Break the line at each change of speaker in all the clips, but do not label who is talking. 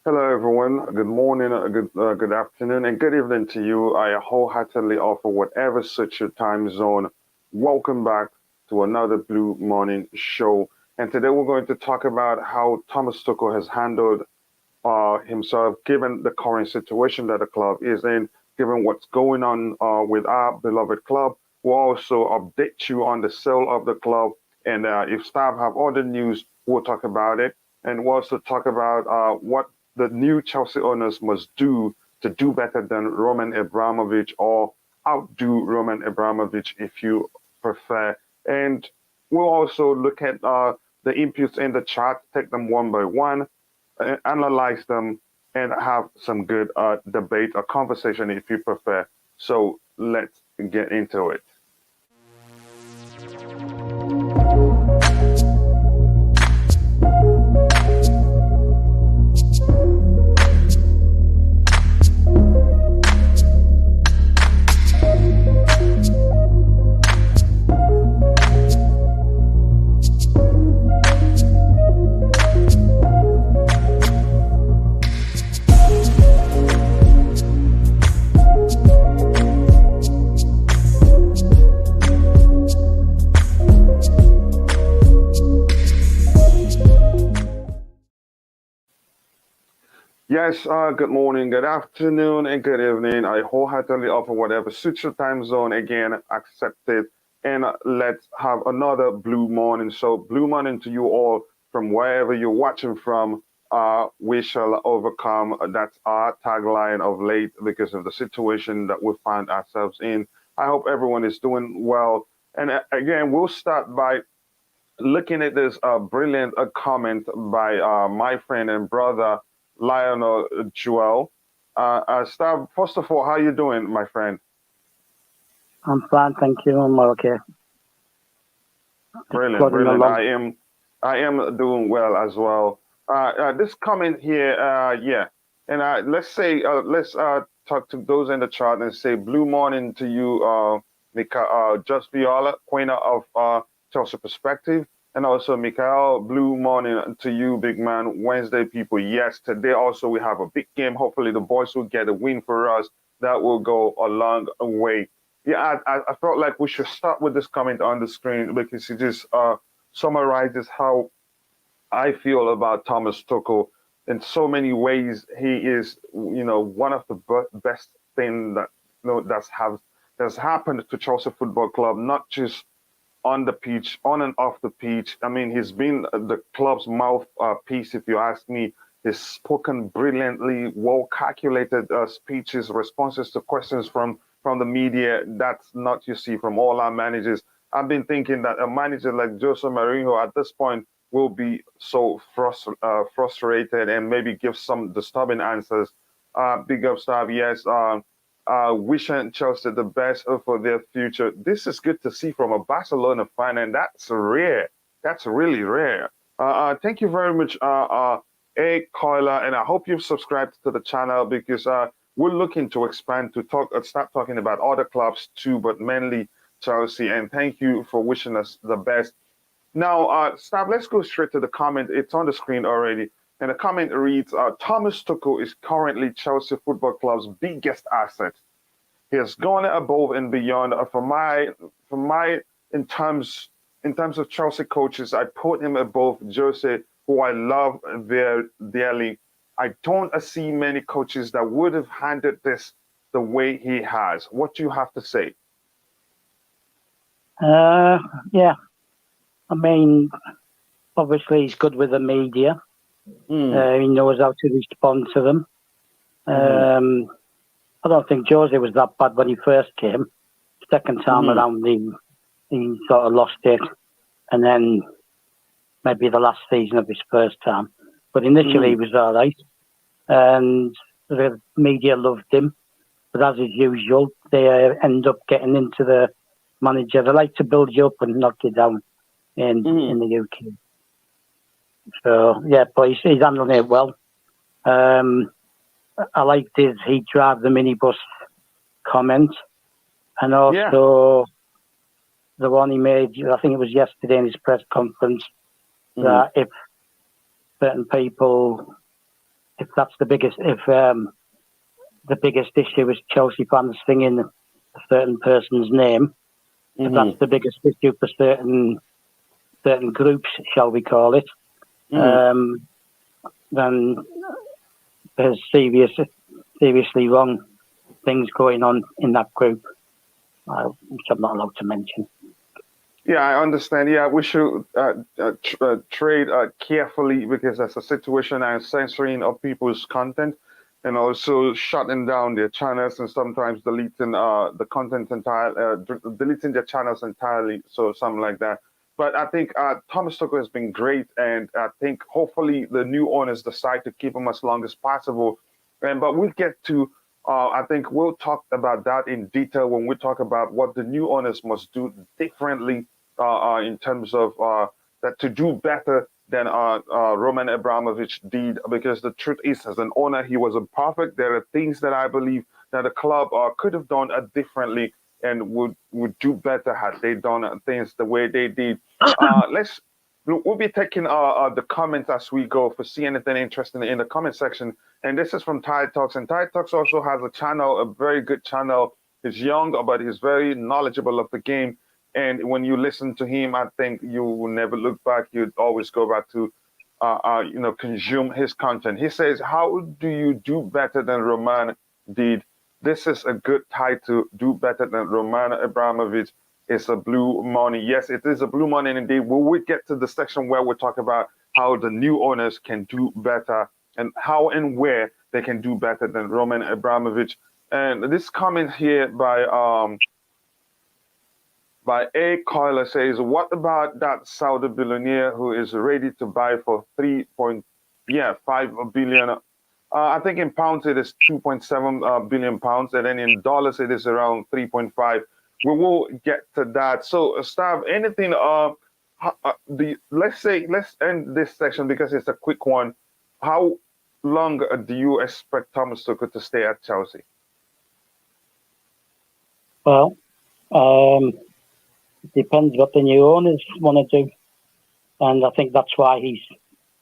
Hello, everyone. Good morning, good afternoon, and good evening to you. I wholeheartedly offer whatever suits your time zone. Welcome back to another Blue Morning Show. And today we're going to talk about how Thomas Tuchel has handled himself, given the current situation that the club is in, given what's going on with our beloved club. We'll also update you on the sale of the club. And if staff have other news, we'll talk about it. And we'll also talk about what the new Chelsea owners must do to do better than Roman Abramovich or outdo Roman Abramovich if you prefer. And we'll also look at the inputs in the chat, take them one by one, analyze them, and have some good debate or conversation if you prefer. So let's get into it. Yes, good morning, good afternoon, and good evening. I wholeheartedly offer whatever suits your time zone. Again, accept it. And let's have another blue morning. So, blue morning to you all from wherever you're watching from. We shall overcome. That's our tagline of late because of the situation that we find ourselves in. I hope everyone is doing well. And again, we'll start by looking at this brilliant comment by my friend and brother Lionel Joel. Stab, first of all, how you doing, my friend?
I'm fine, thank you. I'm okay.
Brilliant, brilliant. I am doing well as well. This comment here, yeah, and let's talk to those in the chat and say blue morning to you, Just Viola, Queen of Chelsea Perspective. And also, Mikhail, blue morning to you, big man. Wednesday, people. Yes, today also we have a big game. Hopefully, the boys will get a win for us. That will go a long way. Yeah, I felt like we should start with this comment on the screen because it just summarizes how I feel about Thomas Tuchel. In so many ways, he is, one of the best thing that that's happened to Chelsea Football Club, not just on the pitch, on and off the pitch. I mean, he's been the club's mouthpiece, if you ask me. He's spoken brilliantly, well calculated speeches, responses to questions from the media. That's not you see from all our managers. I've been thinking that a manager like Jose Mourinho at this point will be so frustrated and maybe give some disturbing answers. Big up, staff. Yes. Wishing Chelsea the best for their future. This is good to see from a Barcelona fan, and that's rare. That's really rare. Thank you very much, A. Coiler, and I hope you've subscribed to the channel because we're looking to expand to start talking about other clubs too, but mainly Chelsea. And thank you for wishing us the best. Now, stop. Let's go straight to the comment. It's on the screen already. And the comment reads, Thomas Tuchel is currently Chelsea Football Club's biggest asset. He has gone above and beyond. For my, in terms of Chelsea coaches, I put him above Jose, who I love very dearly. I don't see many coaches that would have handled this the way he has. What do you have to say?
Yeah, I mean, obviously he's good with the media. He knows how to respond to them. I don't think Jose was that bad when he first came. Second time around, he sort of lost it. And then maybe the last season of his first time. But initially he was all right. And the media loved him. But as is usual, they end up getting into the manager. They like to build you up and knock you down in the UK. So, yeah, but he's handling it well. I liked his he drive the minibus comment. And also the one he made, I think it was yesterday in his press conference, that if certain people if that's the biggest, if the biggest issue is Chelsea fans singing a certain person's name, if that's the biggest issue for certain groups, shall we call it, then there's seriously wrong things going on in that group, which I'm not allowed to mention.
Yeah, I understand. Yeah, we should trade carefully because that's a situation and censoring of people's content and also shutting down their channels and sometimes deleting the content entirely, deleting their channels entirely, so something like that. But I think Thomas Tuchel has been great, and I think hopefully the new owners decide to keep him as long as possible. But we'll get to, I think we'll talk about that in detail when we talk about what the new owners must do differently in terms of that to do better than Roman Abramovich did. Because the truth is, as an owner, he wasn't perfect. There are things that I believe that the club could have done differently and would do better had they done things the way they did. We'll be taking the comments as we go. If we see anything interesting in the comment section, and this is from Tide Talks, and Tide Talks also has a channel, a very good channel. He's young, but he's very knowledgeable of the game. And when you listen to him, I think you will never look back. You'd always go back to, consume his content. He says, "How do you do better than Roman did?" This is a good title. Do better than Roman Abramovich. It's a blue money. Yes, it is a blue money indeed. When we get to the section where we talk about how the new owners can do better and how and where they can do better than Roman Abramovich. And this comment here by A. Coiler says, "What about that Saudi billionaire who is ready to buy for 3.5 billion? I think in pounds it is 2.7 billion pounds, and then in dollars it is around 3.5. We will get to that. So, Stav, anything? Let's end this section because it's a quick one. How long do you expect Thomas Tuchel to stay at Chelsea?
Well, it depends what the new owners want to do, and I think that's why he's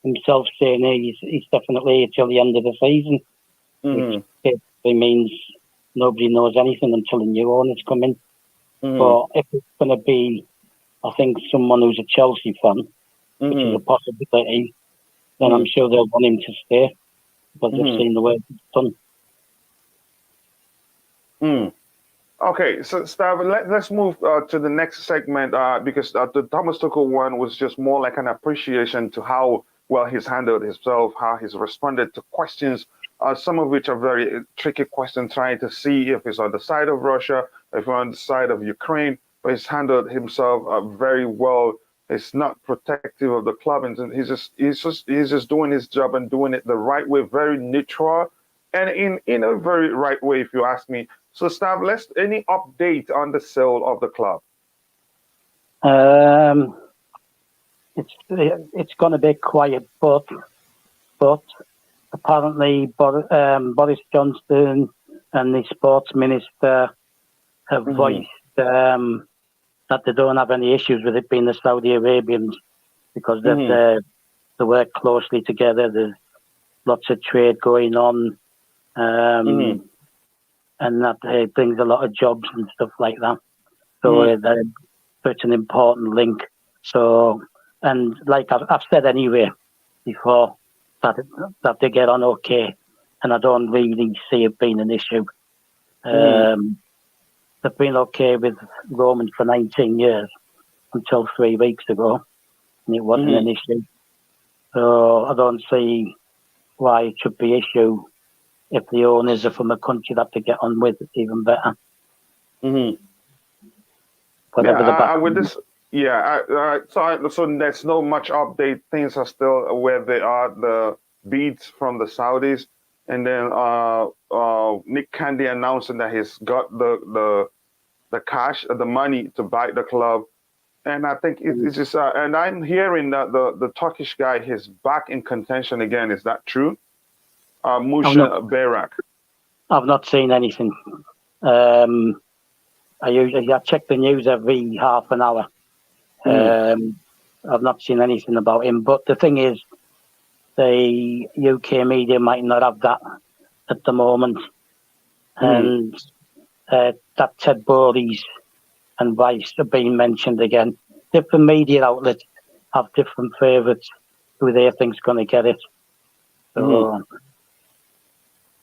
himself saying he's definitely here till the end of the season, which basically means nobody knows anything until the new owners come in. But if it's going to be, I think, someone who's a Chelsea fan, which is a possibility, then I'm sure they'll want him to stay because they've seen the way it's done.
Okay, so Stav, let's move to the next segment because the Thomas Tuchel one was just more like an appreciation to how well he's handled himself, how he's responded to questions, some of which are very tricky questions, trying to see if he's on the side of Russia, if he's on the side of Ukraine, but he's handled himself very well. He's not protective of the club, and he's just doing his job and doing it the right way, very neutral, and in a very right way, if you ask me. So, Stav, any update on the sale of the club?
It's going to be quiet, but apparently Boris Johnson and the sports minister have voiced that they don't have any issues with it being the Saudi Arabians because they work closely together. There's lots of trade going on, and that brings a lot of jobs and stuff like that. So it's an important link. So, and like I've said anyway before, that they get on okay, and I don't really see it being an issue. They've been okay with Roman for 19 years until 3 weeks ago, and it wasn't an issue. So I don't see why it should be an issue if the owners are from a country that they get on with even better.
So there's no much update. Things are still where they are. The bids from the Saudis, and then Nick Candy announcing that he's got the cash, the money to buy the club, and I think it's just. And I'm hearing that the Turkish guy is back in contention again. Is that true? Mushin Bayrak.
I've not seen anything. I check the news every half an hour. I've not seen anything about him. But the thing is, the UK media might not have that at the moment. And that Ted Borey's and Wyss have been mentioned again. Different media outlets have different favourites who they think's going to get it. So,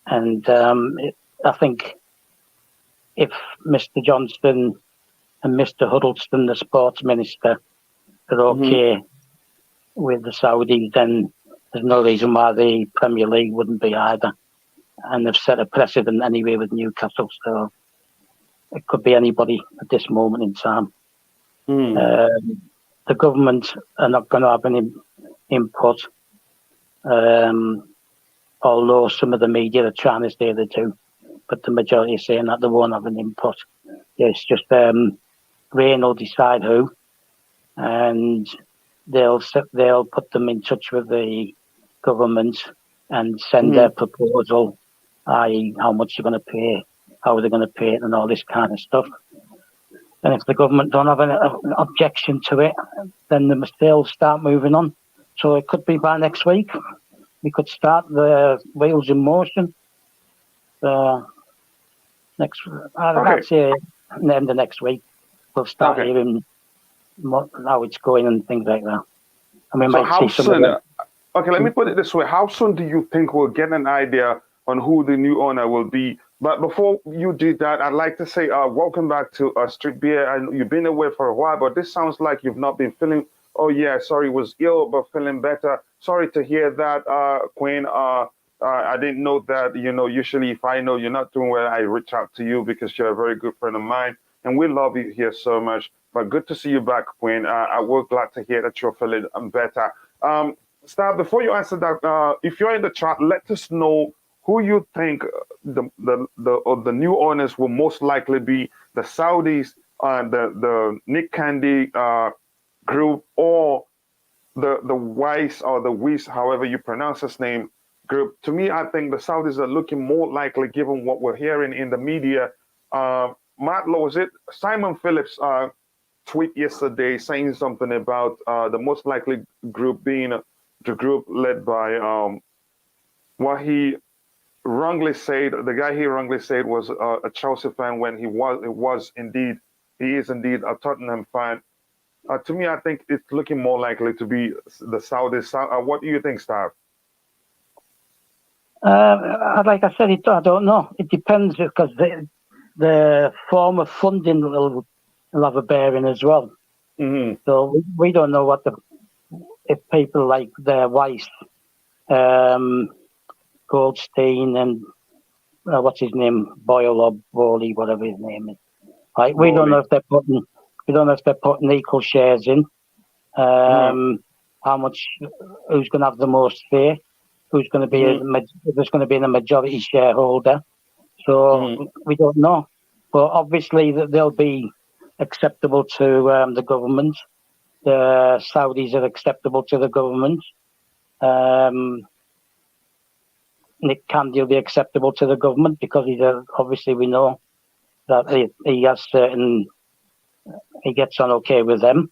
I think if Mr. Johnston and Mr. Huddleston, the sports minister, are okay with the Saudis, then there's no reason why the Premier League wouldn't be either. And they've set a precedent anyway with Newcastle, so it could be anybody at this moment in time. The government are not going to have any input, although some of the media are trying to say they do, but the majority are saying that they won't have an input. It's just Rain will decide who, and they'll put them in touch with the government and send their proposal, i.e. how much they're going to pay, how they're going to pay it, and all this kind of stuff. And if the government don't have an objection to it, then they must still start moving on. So it could be by next week. We could start the wheels in motion. I'd say at the end of next week, we'll start hearing how it's going and things like that. And we might see some of them.
Okay, let me put it this way. How soon do you think we'll get an idea on who the new owner will be? But before you do that, I'd like to say welcome back to Street Beer. I know you've been away for a while, but this sounds like you've not been feeling, was ill, but feeling better. Sorry to hear that, Quinn. I didn't know that, usually if I know you're not doing well, I reach out to you because you're a very good friend of mine. And we love you here so much. But good to see you back, Quinn. We're glad to hear that you're feeling better. Stab, before you answer that, if you're in the chat, let us know who you think the new owners will most likely be: the Saudis, the Nick Candy group, or the Wyss or the Wyss, however you pronounce his name, group. To me, I think the Saudis are looking more likely, given what we're hearing in the media. Matt, was it Simon Phillips tweet yesterday saying something about the most likely group being the group led by what he wrongly said. The guy he wrongly said was a Chelsea fan when he is indeed a Tottenham fan. To me, I think it's looking more likely to be the Saudis. What do you think, Stav?
Like I said, I don't know. It depends because the form of funding will have a bearing as well. So we don't know if people like their Wyss, Goldstein, and what's his name, Boyle or Bowley, whatever his name is. Like we don't know if they're putting equal shares in. How much? Who's going to have the most say? Who's going to be? There's going to be a majority shareholder. So we don't know. But obviously they'll be acceptable to the government. The Saudis are acceptable to the government. Nick Candy will be acceptable to the government because obviously we know that he gets on okay with them.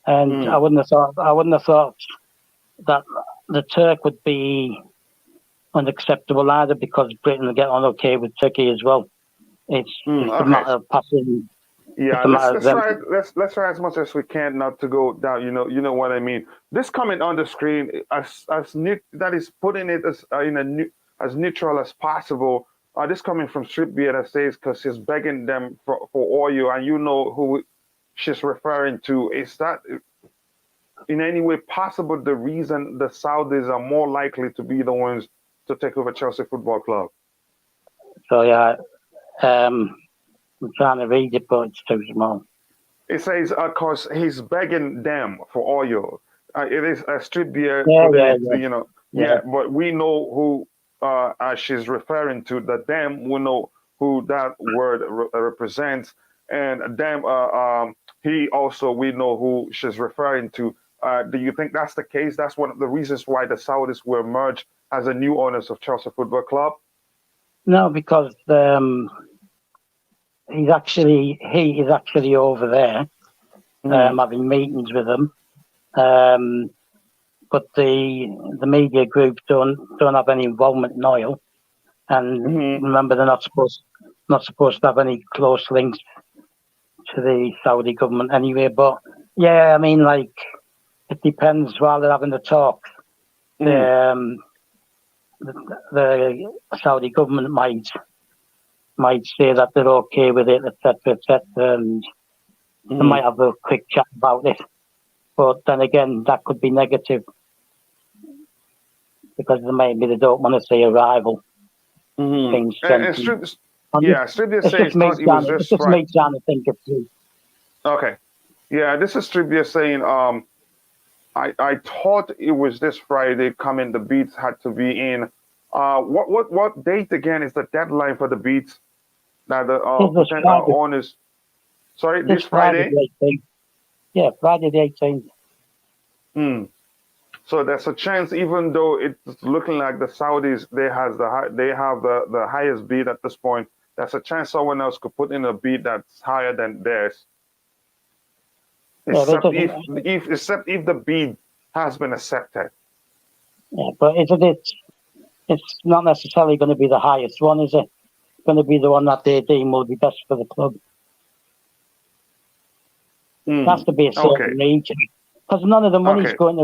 And I wouldn't have thought that the Turk would be unacceptable either because Britain will get on okay with Turkey as well. It's a matter of passing.
Yeah, let's try as much as we can not to go down. You know what I mean. This comment on the screen, that is putting it as neutral as possible. This coming from Street Beer that says because she's begging them for oil, and you know who she's referring to. Is that in any way possible the reason the Saudis are more likely to be the ones to take over Chelsea Football Club?
So yeah, I'm trying to read it, but it's too small.
It says, because he's begging them for oil. It is a Street Beer, but we know who she's referring to. That them, we know who that word represents, and them, we know who she's referring to. Do you think that's the case? That's one of the reasons why the Saudis were merged as the new owners of Chelsea Football Club? No,
because he is actually over there having meetings with them. but the media group don't have any involvement in oil, and remember they're not supposed to have any close links to the Saudi government anyway. But yeah, I mean, like, it depends while they're having the talks. The Saudi government might say that they're okay with it, etc., etc., and they might have a quick chat about it. But then again, that could be negative because maybe they don't want to see a rival being strengthened.
Stribia saying
it's just me trying to think it through.
Okay. Yeah, this is Tribia saying, I thought it was this Friday coming. The beats had to be in. What date again is the deadline for the beats? That the owners. Sorry, this Friday.
Yeah, Friday the 18th.
So there's a chance, even though it's looking like the Saudis they have the highest bid at this point. There's a chance someone else could put in a bid that's higher than theirs. Except if the bid has been accepted.
Yeah, but it's not necessarily going to be the highest one, is it? It's going to be the one that they deem will be best for the club. It has to be a certain region, because none of the money's going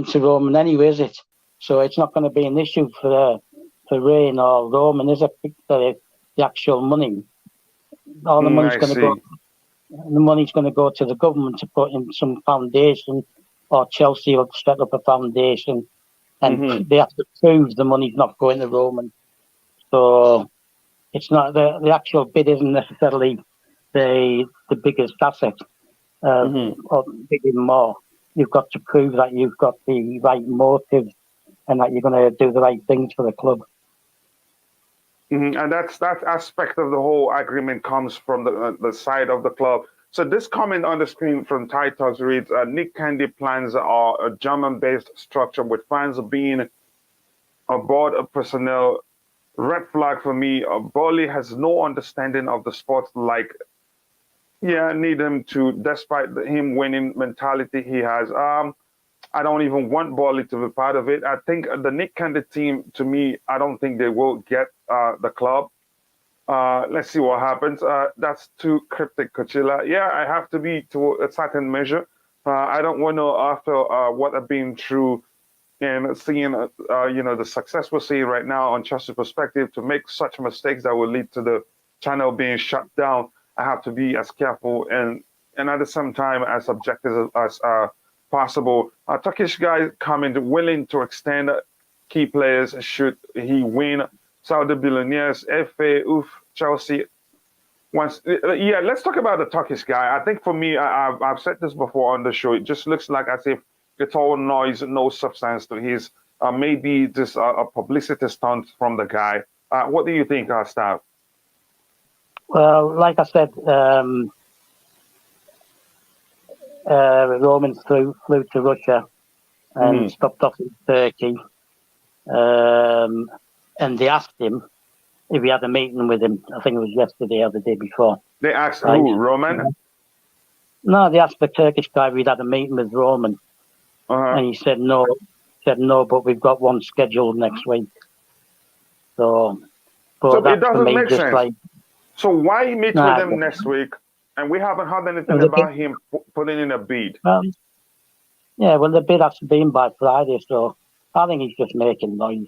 to Roman anyway, is it? So it's not going to be an issue for Rain or Roman, is it? The actual money, all the money's going to go. The money's going to go to the government to put in some foundation, or Chelsea will set up a foundation, and they have to prove the money's not going to Roman. So it's not the actual bid isn't necessarily the biggest asset, or bigger more. You've got to prove that you've got the right motive and that you're going to do the right things for the club.
And that aspect of the whole agreement comes from the side of the club. So this comment on the screen from Titus reads, Nick Candy plans are a German-based structure with fans being aboard of personnel. Red flag for me. Bowley has no understanding of the sport. Need him to, despite him winning mentality he has. I don't even want Bowley to be part of it. I think the Nick Candy team, to me, I don't think they will get the club. Let's see what happens. That's too cryptic, Coachila. Yeah, I have to be to a certain measure. I don't want to, after what I've been through and seeing, the success we're seeing right now on Chelsea Perspective, to make such mistakes that will lead to the channel being shut down. I have to be as careful and at the same time as objective as possible. Turkish guy coming willing to extend key players should he win. Saudi billionaires, FA, Chelsea. Let's talk about the Turkish guy. I think for me, I've said this before on the show, it just looks like as if it's all noise, no substance to his, maybe just a publicity stunt from the guy. What do you think, Stav?
Well, like I said, Roman flew to Russia and stopped off in Turkey. And they asked him if he had a meeting with him. I think it was yesterday or the day before.
They asked who, Roman?
No, they asked the Turkish guy if he'd had a meeting with Roman. And he said no. But we've got one scheduled next week. So
it doesn't make sense. So why meet with him next week? And we haven't heard anything about him putting in a bid.
Well, the bid has to be in by Friday, so I think he's just making noise.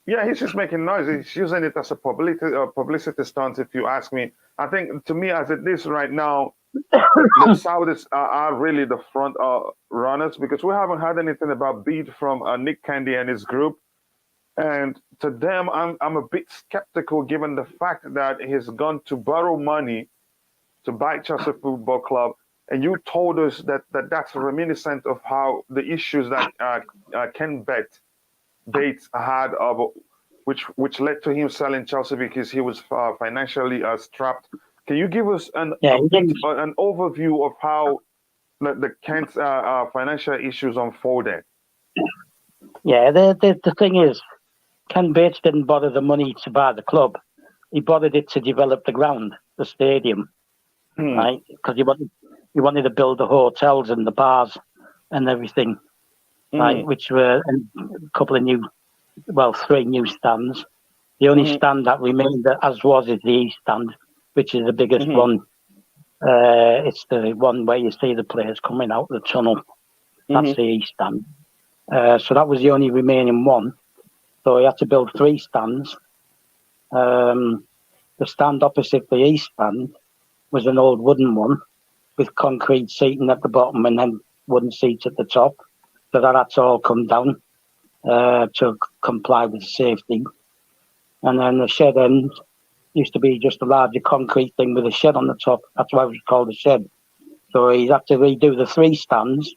Yeah, he's just making noise. He's using it as a publicity stunt, if you ask me. I think, to me, as it is right now, the Saudis are really the front runners, because we haven't heard anything about bid from Nick Candy and his group. And to them, I'm a bit skeptical, given the fact that he's gone to borrow money to buy Chelsea Football Club. And you told us that's reminiscent of how the issues that Ken Bates had, which led to him selling Chelsea because he was financially strapped. Can you give us an overview of how the Kent's financial issues unfolded?
Yeah, the thing is, Ken Bates didn't bother the money to buy the club. He bothered it to develop the ground, the stadium, right? Because he wanted to build the hotels and the bars and everything, right? Which were a couple of three new stands. The only stand that remained as was is the East stand, which is the biggest one. It's the one where you see the players coming out of the tunnel. That's the East stand. So that was the only remaining one. So he had to build three stands. The stand opposite the East stand was an old wooden one with concrete seating at the bottom and then wooden seats at the top. So that had to all come down to comply with safety. And then the shed end used to be just a larger concrete thing with a shed on the top. That's why it was called a shed. So he had to redo the three stands,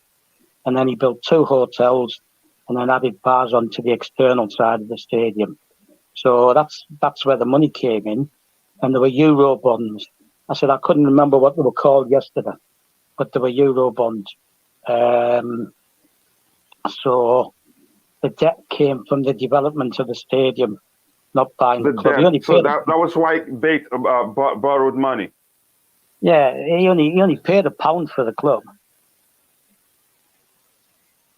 and then he built two hotels, and then added bars onto the external side of the stadium. So that's where the money came in, and there were Euro bonds. I said I couldn't remember what they were called yesterday, but there were Euro bonds. So the debt came from the development of the stadium, not buying the club.
So that was why Bate borrowed money.
Yeah, he only paid £1 for the club.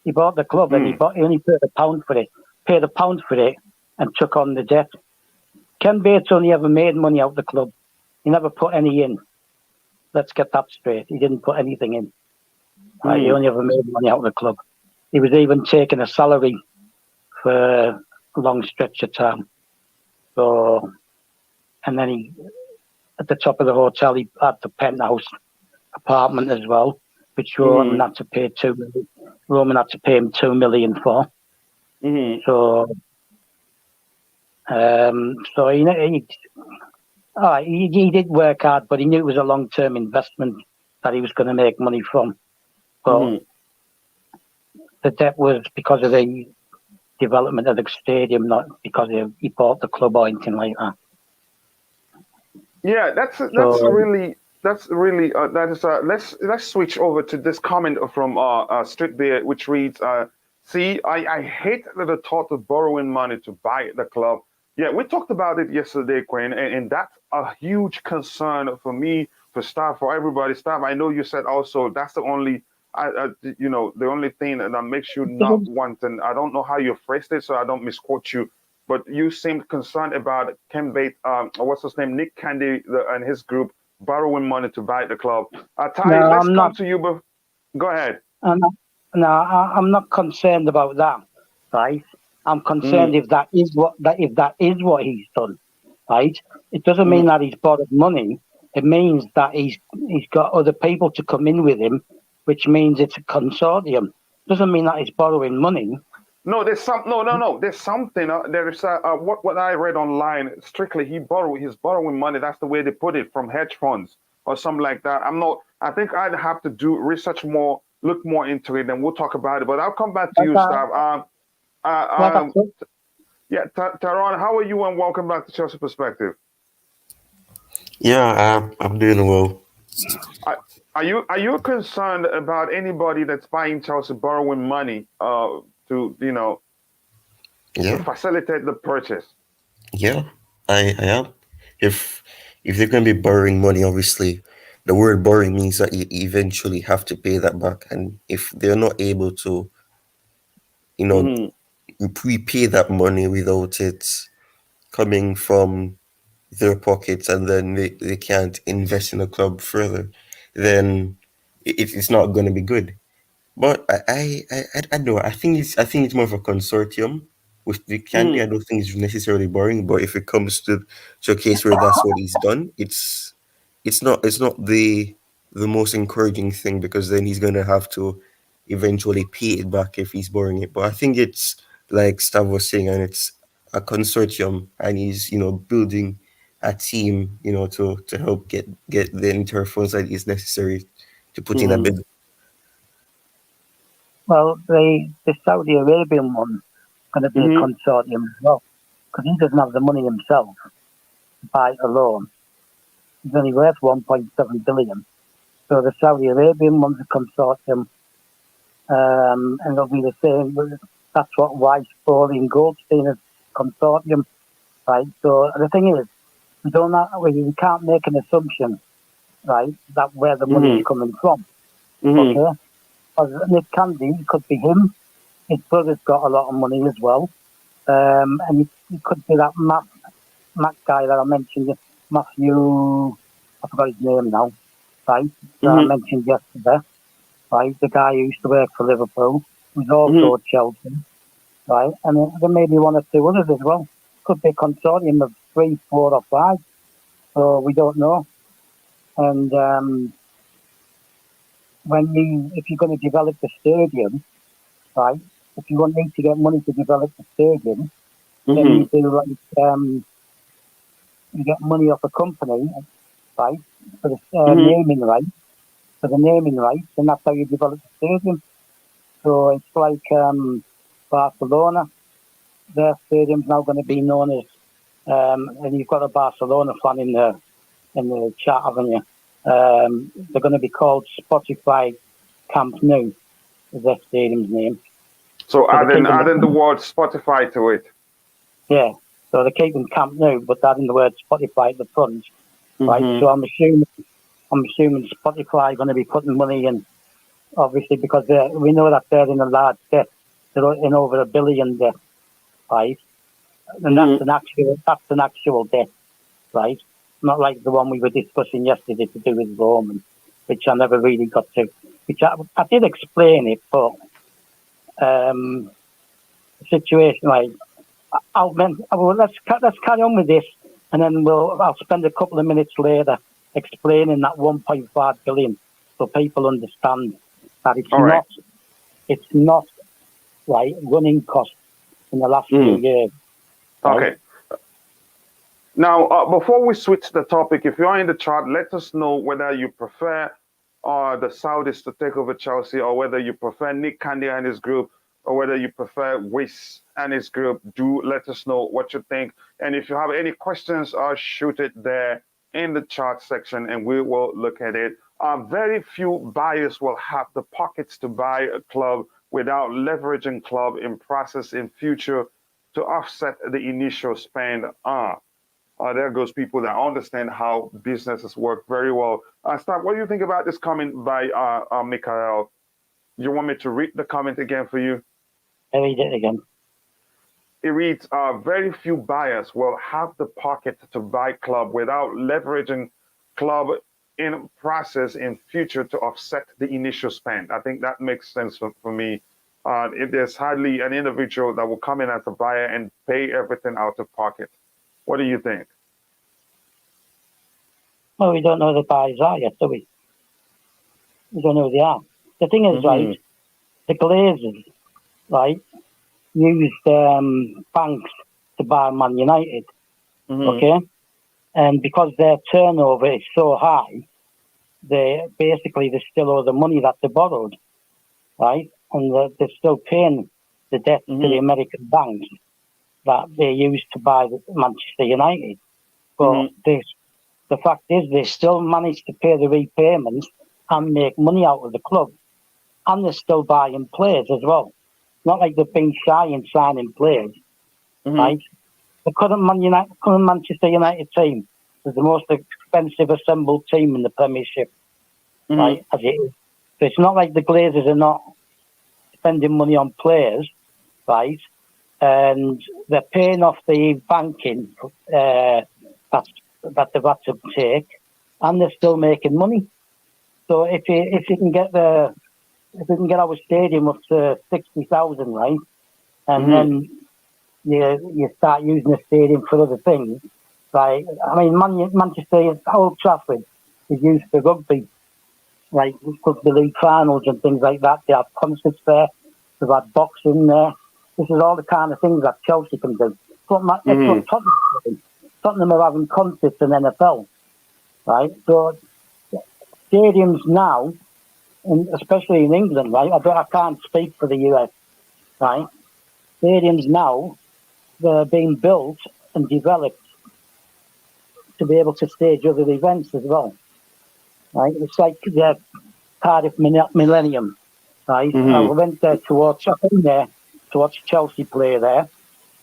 He bought the club and he only paid £1 for it. Paid £1 for it and took on the debt. Ken Bates only ever made money out of the club. He never put any in. Let's get that straight. He didn't put anything in. He only ever made money out of the club. He was even taking a salary for a long stretch of time. So, and then he, at the top of the hotel, he had the penthouse apartment as well, which Roman had to pay Roman had to pay him $2 million for. So, he did work hard, but he knew it was a long-term investment that he was going to make money from. But the debt was because of the development of the stadium, not because he bought the club or anything like that.
Yeah, that's really. Let's switch over to this comment from Street Bear, which reads, "See, I hate the thought of borrowing money to buy the club." Yeah, we talked about it yesterday, Quinn, and that's a huge concern for me, for staff, for everybody. Staff, I know you said also that's the only, the only thing that makes you not want, and I don't know how you phrased it, so I don't misquote you. But you seemed concerned about Ken Bates, what's his name, Nick Candy and his group borrowing money to buy the club. Ty, let's come to you, but go ahead.
I'm not concerned about that, right? I'm concerned if that is what he's done, right? It doesn't mean that he's borrowed money. It means that he's got other people to come in with him, which means it's a consortium. Doesn't mean that he's borrowing money.
No, there's no. There's something. There is what I read online. Strictly, he's borrowing money. That's the way they put it, from hedge funds or something like that. I think I'd have to do research more, look more into it, and we'll talk about it. But I'll come back to you, Stav. Tyrone, how are you? And welcome back to Chelsea Perspective.
Yeah, I'm doing well.
Are you concerned about anybody that's buying Chelsea borrowing money to facilitate the purchase?
Yeah, I am. If they're going to be borrowing money, obviously, the word borrowing means that you eventually have to pay that back. And if they're not able to, prepay that money without it coming from their pockets, and then they can't invest in the club further, then it's not going to be good. But I don't know. I think it's more of a consortium with the Candy. I don't think it's necessarily boring. But if it comes to a case where that's what he's done, it's not the most encouraging thing, because then he's gonna have to eventually pay it back if he's borrowing it. But I think it's like Stav was saying, and it's a consortium, and he's building a team to help get the entire funds that is necessary to put in a bid.
Well, the Saudi Arabian one's going to be a consortium as well, because he doesn't have the money himself to buy it alone. He's only worth 1.7 billion. So the Saudi Arabian one's a consortium, and it'll be the same. That's what Weiss, Foley, and Goldstein is, consortium, right? So the thing is, we can't make an assumption, right, that where the money is coming from. Okay. And it can be, it could be him. His brother's got a lot of money as well. And it could be that Matt guy that I mentioned, Matthew, I forgot his name now, right? That I mentioned yesterday, right? The guy who used to work for Liverpool, who's also at Chelsea, right? And there may be one or two others as well. Could be a consortium of 3, 4 or 5. So we don't know. And if you're going to develop the stadium, right? If you need to get money to develop the stadium, then you do you get money off a company, right? For the naming rights, and that's how you develop the stadium. So it's like Barcelona. Their stadium's now going to be known as, and you've got a Barcelona fan in the chat, haven't you? They're going to be called Spotify Camp Nou, is their stadium's name.
So adding the word Spotify to it.
Yeah. So they're keeping Camp Nou, but adding the word Spotify at the front, right? So I'm assuming Spotify are going to be putting money in, obviously, because we know that they're in a large debt. They're in over $1 billion debt, right? And that's an actual debt, right? Not like the one we were discussing yesterday to do with Roman, which I never really got to. Which I did explain it, but the situation, like, let's carry on with this, and then I'll spend a couple of minutes later explaining that 1.5 billion, so people understand that it's not like running costs in the last few years. Right?
Okay. Now, before we switch the topic, if you are in the chat, let us know whether you prefer the Saudis to take over Chelsea, or whether you prefer Nick Candia and his group, or whether you prefer Wyss and his group. Do let us know what you think. And if you have any questions, shoot it there in the chat section and we will look at it. Very few buyers will have the pockets to buy a club without leveraging club in process in future to offset the initial spend. There goes people that understand how businesses work very well. Stab, what do you think about this comment by Mikhail? You want me to read the comment again for you?
I'll read it again.
It reads, very few buyers will have the pocket to buy club without leveraging club in process in future to offset the initial spend. I think that makes sense for me. If there's hardly an individual that will come in as a buyer and pay everything out of pocket. What do you think?
Well, we don't know who the buyers are yet, do we? We don't know who they are. The thing is, right, the Glazers, right, used banks to buy Man United, okay? And because their turnover is so high, they still owe the money that they borrowed, right? And they're still paying the debt to the American banks that they used to buy Manchester United. But the fact is, they still manage to pay the repayments and make money out of the club. And they're still buying players as well. Not like they've been shy in signing players, right? The current Manchester United team is the most expensive assembled team in the Premiership, right? As it is. So it's not like the Glazers are not spending money on players, right? And they're paying off the banking that they've had to take, and they're still making money. So if you can get our stadium up to 60,000, right, and then you start using the stadium for other things, right? I mean, Manchester, Old Trafford is used for rugby, like the league finals and things like that. They have concerts there. They've had boxing there. This is all the kind of things that Chelsea can do. That's what Tottenham are doing. Tottenham are having concerts in NFL, right? So stadiums now, especially in England, right? I can't speak for the US, right? Stadiums now, they're being built and developed to be able to stage other events as well, right? It's like the Cardiff Millennium, right? I went there to watch Chelsea play there,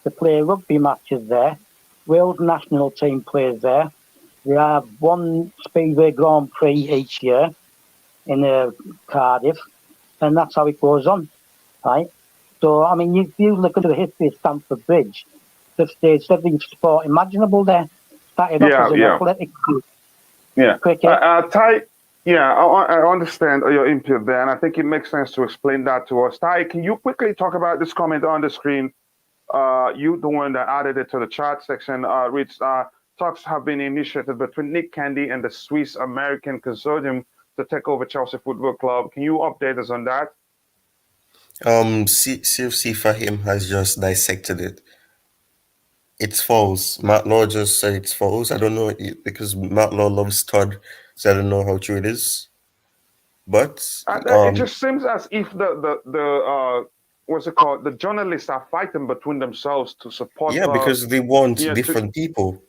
to play rugby matches there. Wales national team plays there. We have one Speedway Grand Prix each year in Cardiff. and that's how it goes on, right? So, I mean, you look into the history of Stamford Bridge, they've staged every sport imaginable there. Started off as an athletic group, cricket.
Ty, I understand your input there, and I think it makes sense to explain that to us. Ty, can you quickly talk about this comment on the screen? You, the one that added it to the chat section, reads, talks have been initiated between Nick Candy and the Swiss American consortium to take over Chelsea Football Club. Can you update us on that?
CFC Fahim has just dissected it. It's false. Matt Law just said it's false. I don't know because Matt Law loves Todd, so I don't know how true it is. But
it just seems as if the what's it called? The journalists are fighting between themselves to support.
Because they want different people.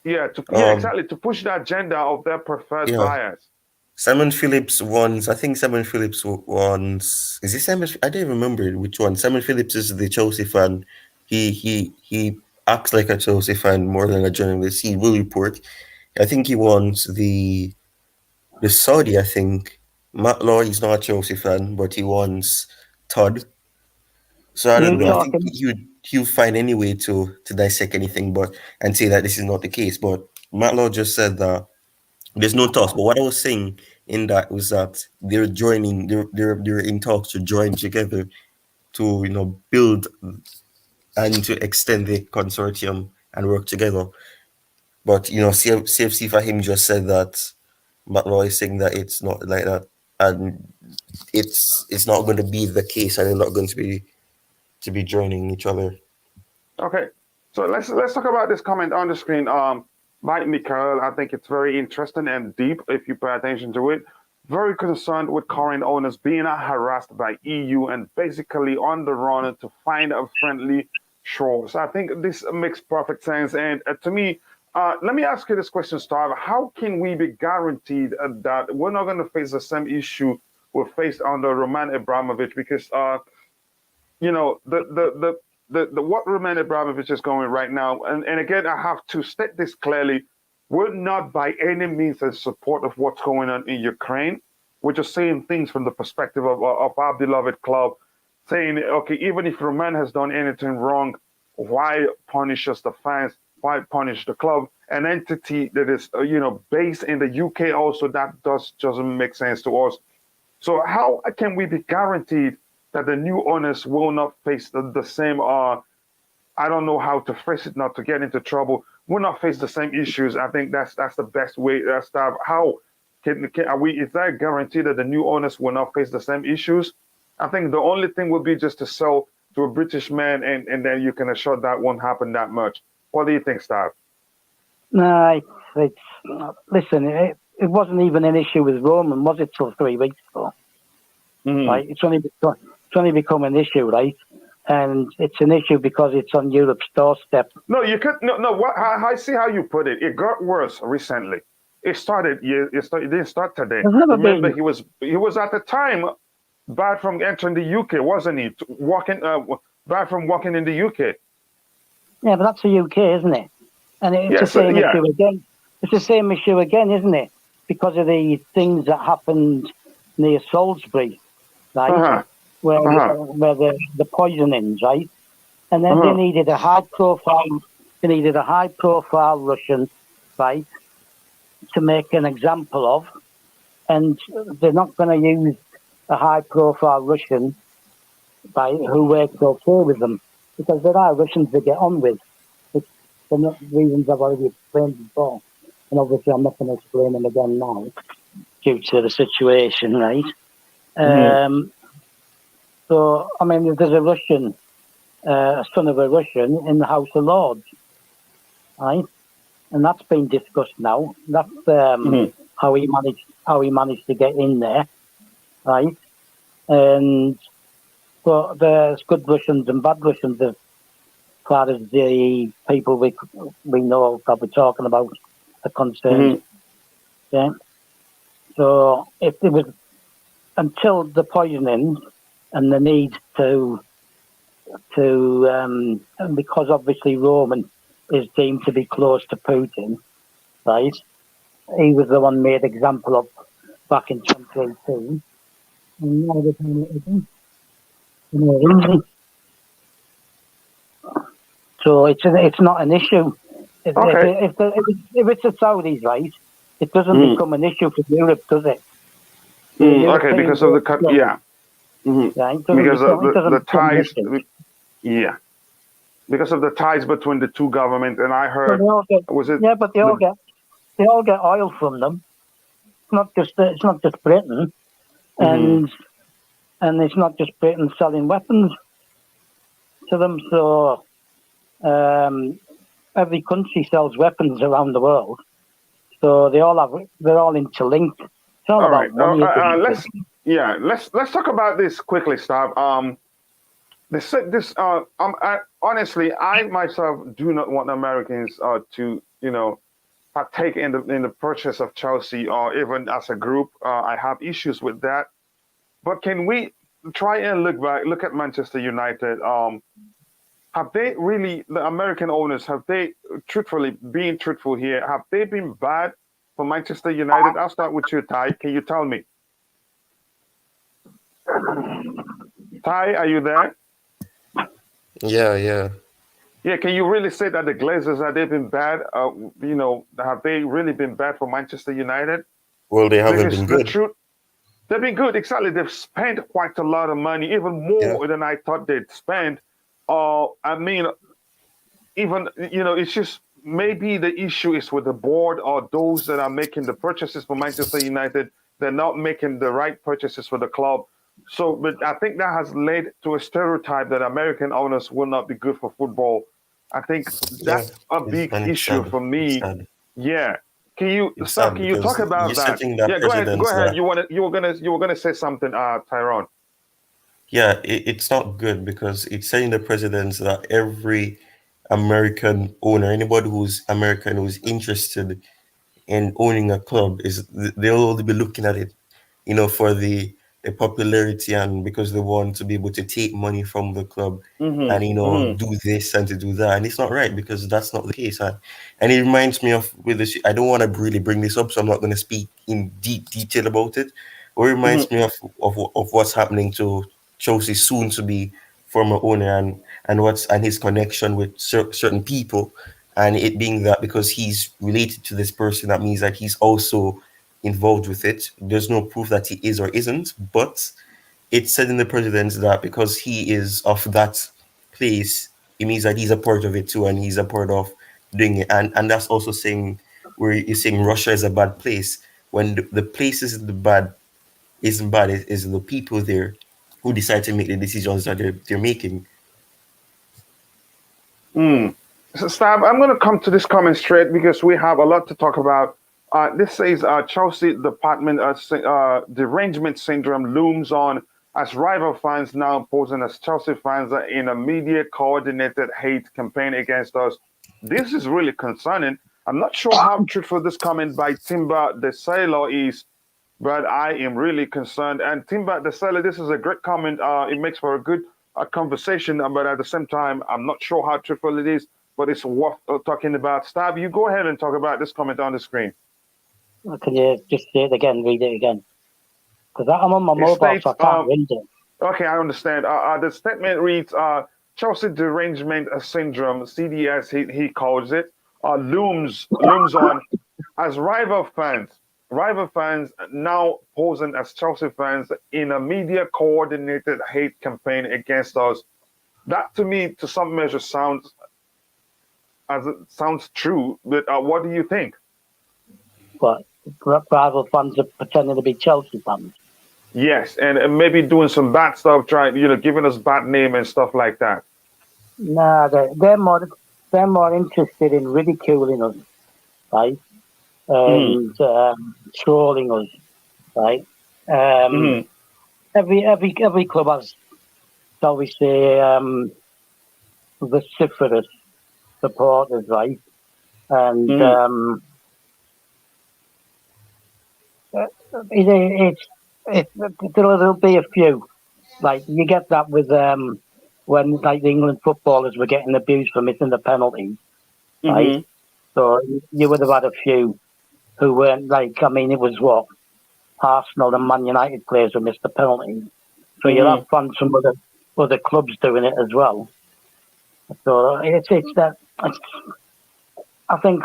Exactly, to push the agenda of their preferred buyers.
Simon Phillips wants. I think Simon Phillips wants. Is it Simon? I don't remember which one. Simon Phillips is the Chelsea fan. He acts like a Chelsea fan more than a journalist. He will report. I think he wants the Saudi. I think Matt Law is not a Chelsea fan, but he wants Todd. So I don't know. I think he'll find any way to dissect anything, and say that this is not the case. But Matt Law just said that there's no talks. But what I was saying in that was that they're joining. They're in talks to join together to build and to extend the consortium and work together. But CFC Fahim just said that Matt Law is saying that it's not like that, and it's not going to be the case, and they're not going to be joining each other.
Okay, so let's talk about this comment on the screen by Mikael. I think it's very interesting and deep if you pay attention to it. Very concerned with current owners being harassed by EU and basically on the run to find a friendly shore. So I think this makes perfect sense. And to me, let me ask you this question, Starve. How can we be guaranteed that we're not going to face the same issue we faced under Roman Abramovich? Because the what Roman Abramovich is going right now, and again, I have to state this clearly, we're not by any means in support of what's going on in Ukraine. We're just saying things from the perspective of our beloved club, saying, okay, even if Roman has done anything wrong, why punish us, the fans? Why punish the club? An entity that is, based in the UK also, that doesn't make sense to us. So how can we be guaranteed that the new owners will not face the same, I don't know how to phrase it, not to get into trouble, will not face the same issues? I think that's the best way. How are we, is that a guarantee that the new owners will not face the same issues? I think the only thing will be just to sell to a British man, and then you can assure that won't happen that much. What do you think, Stav?
No, listen, it wasn't even an issue with Roman, was it, till 3 weeks ago? Mm-hmm. Right? It's only become an issue, right? And it's an issue because it's on Europe's doorstep.
No, you could no. I see how you put it. It got worse recently. It didn't start today. Remember, he was at the time banned from entering the UK, wasn't he? Banned from walking in the UK.
Yeah, but that's the UK, isn't it? And it's the same issue again. It's the same issue again, isn't it? Because of the things that happened near Salisbury, right? Where the poisonings, right? And then they needed a high profile Russian, right, to make an example of, and they're not going to use a high profile Russian, right, who works okay with them, because there are Russians they get on with, which for reasons I've already explained before, and obviously I'm not going to explain them again now due to the situation, right? So, I mean, if there's a Russian, a son of a Russian in the House of Lords, right? And that's been discussed now. That's how he managed to get in there, right? But there's good Russians and bad Russians as far as the people we know that we're talking about are concerned. Yeah. So if it was until the poisoning and the need to because obviously Roman is deemed to be close to Putin, right? He was the one made example of back in 2018. And now they're paying it again. For no reason. So it's not an issue.
Okay.
If it's the Saudis, right, it doesn't become an issue for Europe, does it?
Okay, because of the cut, yeah.
Yeah,
Because of
it doesn't
the
become an
ties,
issue.
yeah. Because of the ties between the two governments, and I heard, was it?
Yeah, but they all get oil from them. It's not just Britain, and it's not just Britain selling weapons to them. So every country sells weapons around the world. So they're all interlinked. It's all about
right.
money.
Let's talk about this quickly, Stab. Honestly, I myself do not want Americans to, partake in the purchase of Chelsea or even as a group. I have issues with that. But can we try and look at Manchester United? Have they really, the American owners, have they, being truthful here, have they been bad for Manchester United? I'll start with you, Ty. Can you tell me? Ty, are you there?
Yeah.
Yeah, can you really say that the Glazers, have they been bad? Have they really been bad for Manchester United?
Well, they haven't
Because
been
the
good.
truth, they've been good. Exactly. They've spent quite a lot of money, even more than I thought they'd spend. It's just maybe the issue is with the board or those that are making the purchases for Manchester United. They're not making the right purchases for the club. So, but I think that has led to a stereotype that American owners will not be good for football. I think that's a big
It's
issue
sad.
for
It's
me.
sad.
Yeah. Can you,
It's
Steph,
sad
can you talk
because
about
you're
that?
setting that
Yeah, go ahead. Go
precedence
ahead.
that
You were gonna say something, Tyrone.
yeah, it's not good because it's setting the precedence that every American owner, anybody who's American who's interested in owning a club they'll only be looking at it, for the popularity and because they want to be able to take money from the club and do this and to do that. And it's not right because that's not the case. And it reminds me of with this, I don't want to really bring this up, so I'm not going to speak in deep detail about it. Or it reminds me of what's happening to Chelsea's soon to be former owner and his connection with certain people, and it being that because he's related to this person, that means that he's also involved with it. There's no proof that he is or isn't, but it's said in the precedence that because he is of that place, it means that he's a part of it too, and he's a part of doing it. And that's also saying where you're saying Russia is a bad place when the place isn't bad. It is the people there who decide to make the decisions that they're making.
So, Stab, I'm going to come to this comment straight because we have a lot to talk about. This says Chelsea department derangement syndrome looms on as rival fans now posing as Chelsea fans in a media coordinated hate campaign against us. This is really concerning. I'm not sure how truthful this comment by Timber the Sailor is, but I am really concerned. And Timber the Sailor, this is a great comment. It makes for a good conversation, but at the same time, I'm not sure how truthful it is, but it's worth talking about. Stab, you go ahead and talk about this comment on the screen.
Can you just say it again, read it again? Because I'm on my mobile, so I can't read it.
Okay, I understand. The statement reads, Chelsea derangement syndrome, CDS, he calls it, looms on as rival fans now posing as Chelsea fans in a media coordinated hate campaign against us. That to me, to some measure, sounds true. But what do you think?
But rival fans are pretending to be Chelsea fans.
Yes, and maybe doing some bad stuff, giving us bad name and stuff like that.
Nah, they're more interested in ridiculing us, right? And trolling us, right? Every club has, shall we say, vociferous supporters, right? And there'll be a few. Like you get that with when like the England footballers were getting abused for missing the penalties, right? So you would have had a few who weren't like. I mean, it was what Arsenal and Man United players who missed the penalty. So you'll have fans from other clubs doing it as well. So it's that. I think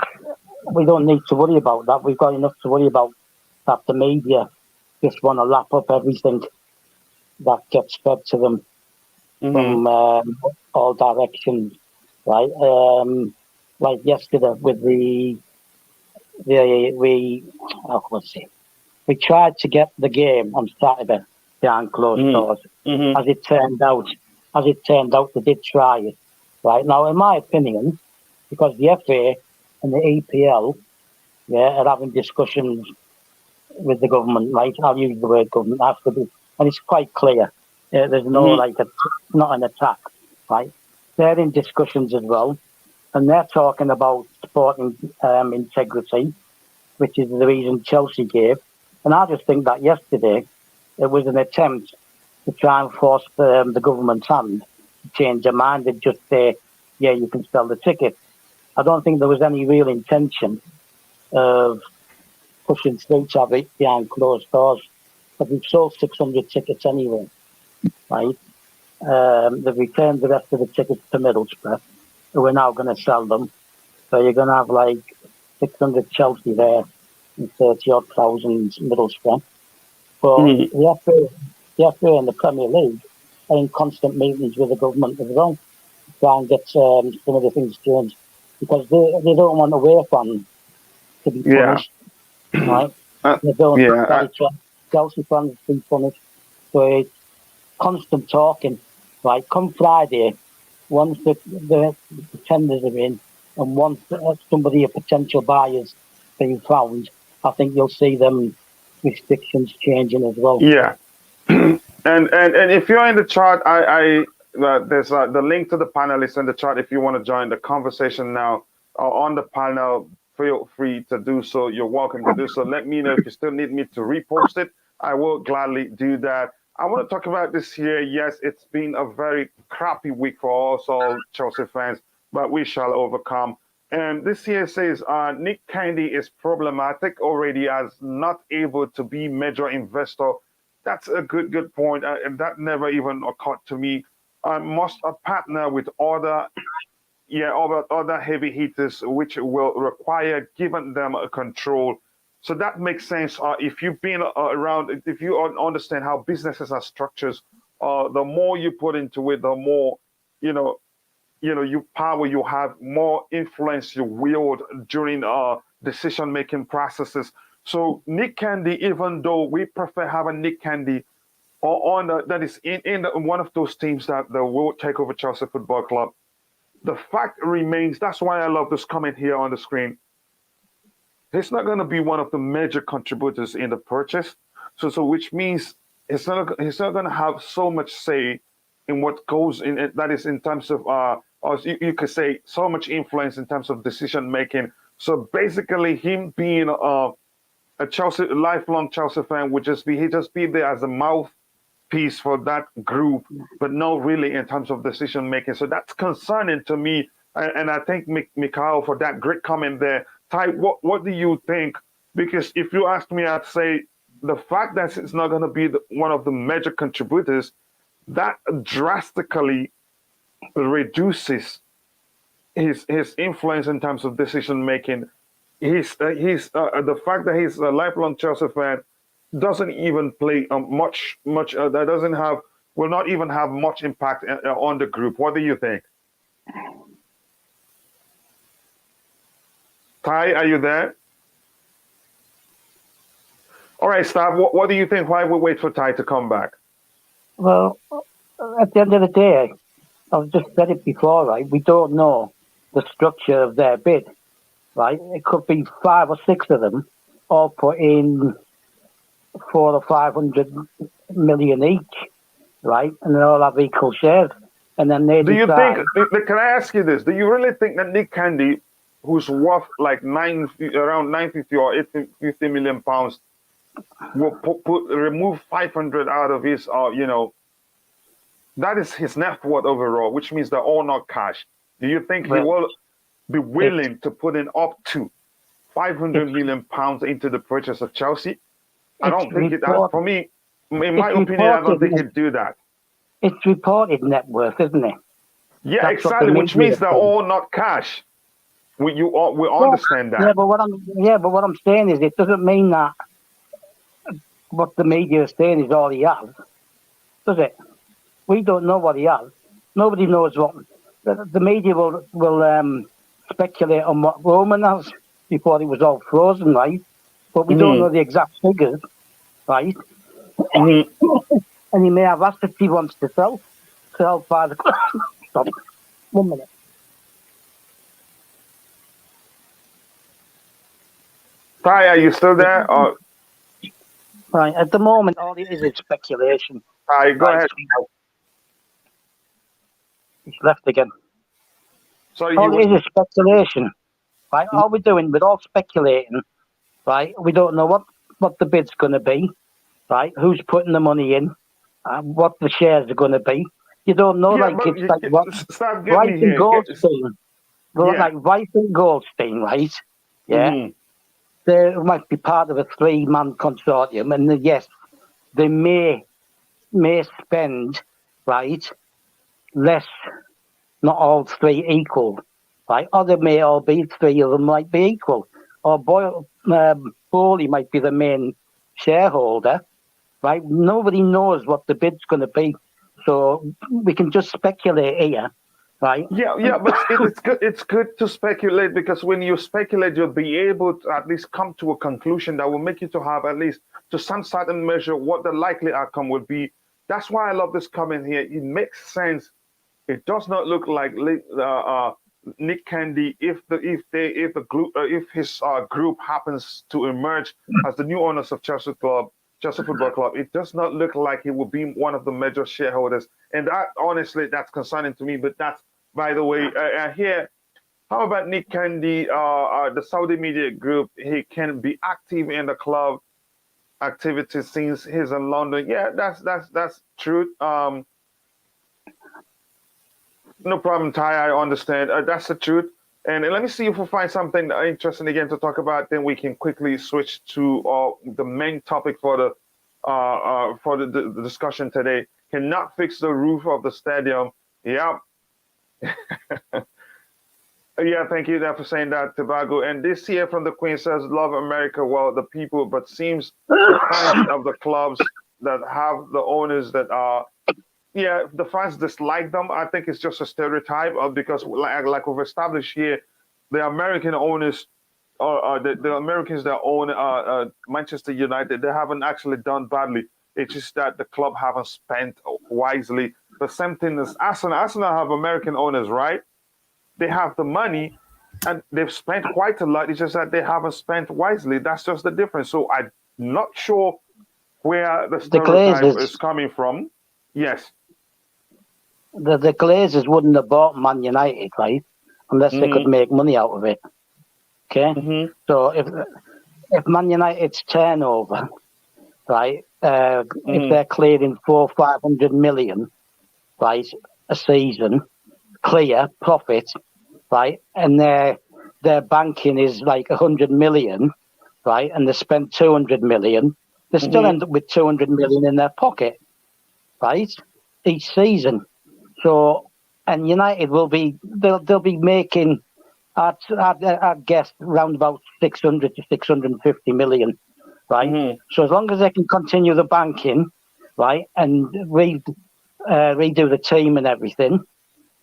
we don't need to worry about that. We've got enough to worry about that the media just want to lap up everything that gets fed to them from all directions, right? Like yesterday with we tried to get the game on Saturday behind closed doors. As it turned out, they did try it. Right now, in my opinion, because the FA and the EPL, are having discussions with the government. Right, I'll use the word government after this, and it's quite clear. There's no not an attack. Right, they're in discussions as well, and they're talking about sporting integrity, which is the reason Chelsea gave. And I just think that yesterday it was an attempt to try and force the government's hand to change their mind and just say, yeah, you can sell the ticket. I don't think there was any real intention of pushing through to have it behind closed doors. But we've sold 600 tickets anyway, right? They've returned the rest of the tickets to Middlesbrough, so we're now going to sell them. So you're going to have like 600 Chelsea there and 30,000 Middlesbrough. But the FA and the Premier League are in constant meetings with the government as well to try and get some of the things changed, because they don't want away fans to be punished. Right? They don't want Chelsea fans to be punished. So it's constant talking. Right? Come Friday, once the tenders are in and once somebody, a potential buyer's being found, I think you'll see them restrictions changing as well.
Yeah. and if you're in the chat, there's the link to the panelists in the chat. If you want to join the conversation now on the panel, feel free to do so. You're welcome to do so. Let me know if you still need me to repost it. I will gladly do that. I want to talk about this here. Yes, it's been a very crappy week for us all Chelsea fans, but we shall overcome. And this here says Nick Candy is problematic already as not able to be major investor. That's a good point. And that never even occurred to me. Must partner with other heavy hitters, which will require giving them a control. So that makes sense. If you've been around, if you understand how businesses are structured, the more you put into it, the more, you power you have, more influence you wield during decision-making processes. So Nick Candy, even though we prefer having Nick Candy that is in one of those teams that will take over Chelsea Football Club, the fact remains, that's why I love this comment here on the screen. He's not going to be one of the major contributors in the purchase. So which means he's not going to have so much say in what goes in. That is in terms of, or you could say, so much influence in terms of decision making. So basically, him being a lifelong Chelsea fan would just be there as a mouthpiece for that group, but not really in terms of decision making. So that's concerning to me. And I thank Mikhail for that great comment there. Ty, what do you think? Because if you ask me, I'd say the fact that it's not going to be one of the major contributors, that drastically reduces his influence in terms of decision making. The fact that he's a lifelong Chelsea fan doesn't even play much. That will not even have much impact on the group. What do you think? Ty, are you there? All right, Stav, what do you think? Why we wait for Ty to come back?
Well, at the end of the day, I've just said it before, right? We don't know the structure of their bid, right? It could be 5 or 6 of them all put in 400 or 500 million each, right? And they all have equal shares. And then they
do decide. You think, can I ask you this? Do you really think that Nick Candy, who's worth like around 950 or 850 million pounds, will remove 500 out of his, that is his net worth overall, which means they're all not cash. Do you think he will be willing to put in up to 500 million pounds into the purchase of Chelsea? I don't think it. For me, in my opinion, I don't think he'd do that.
It's reported net worth, isn't it?
Yeah,
That's
exactly. Which means they're all not cash. We understand that.
Yeah, but what I'm saying is, it doesn't mean that what the media is saying is all he has, does it? We don't know what he has. Nobody knows what the media will speculate on what Roman has before it was all frozen, right? But we don't know the exact figures, right? And he may have assets he wants to sell by the club. Stop. 1 minute.
Ty, are you still there?
Right, at the moment, all it is speculation.
Ty, go ahead.
He's left again.
Sorry,
all it is speculation. Right, all we're doing, we're all speculating. Right, we don't know what the bid's going to be. Right, who's putting the money in, what the shares are going to be. You don't know,
Yeah,
like
but
it's like what
stop getting me here.
Goldstein, like Rice and Goldstein, right? Yeah, they might be part of a 3-man consortium, and yes, they may spend, right, less, not all 3 equal, right? Or they may all be 3 of them might be equal, or Bowley might be the main shareholder, right? Nobody knows what the bid's going to be, so we can just speculate here, right?
Yeah, but it's good. It's good to speculate, because when you speculate, you'll be able to at least come to a conclusion that will make you to have at least to some certain measure what the likely outcome would be. That's why I love this comment here. It makes sense. It does not look like Nick Candy, if his group happens to emerge as the new owners of Chelsea Football Club, it does not look like he will be one of the major shareholders, and that honestly, that's concerning to me. But that's, by the way, here. How about Nick Candy, the Saudi Media Group? He can be active in the club activities since he's in London. Yeah, that's true. No problem, Ty. I understand. That's the truth. And let me see if we find something interesting again to talk about. Then we can quickly switch to the main topic for the discussion today. Cannot fix the roof of the stadium. Yeah. Yeah, thank you for saying that, Tobago. And this here from the Queen says, "Love America, well, the people, but seems the fans of the clubs that have the owners that are." Yeah, the fans dislike them. I think it's just a stereotype, because like we've established here, the American owners, the Americans that own Manchester United, they haven't actually done badly. It's just that the club haven't spent wisely. The same thing as Arsenal. Arsenal have American owners, right? They have the money, and they've spent quite a lot. It's just that they haven't spent wisely. That's just the difference. So I'm not sure where the stereotype is coming from. Yes.
The Glazers wouldn't have bought Man United, right, unless they could make money out of it. Okay, so if Man United's turnover, right, if they're clearing 400-500 million, right, a season, clear profit, right, and their banking is like 100 million, right, and they spend 200 million, they still end up with 200 million in their pocket, right, each season. So, and United will be, they'll be making, I'd guess, around about 600 to 650 million, right? So as long as they can continue the banking, right, and redo the team and everything,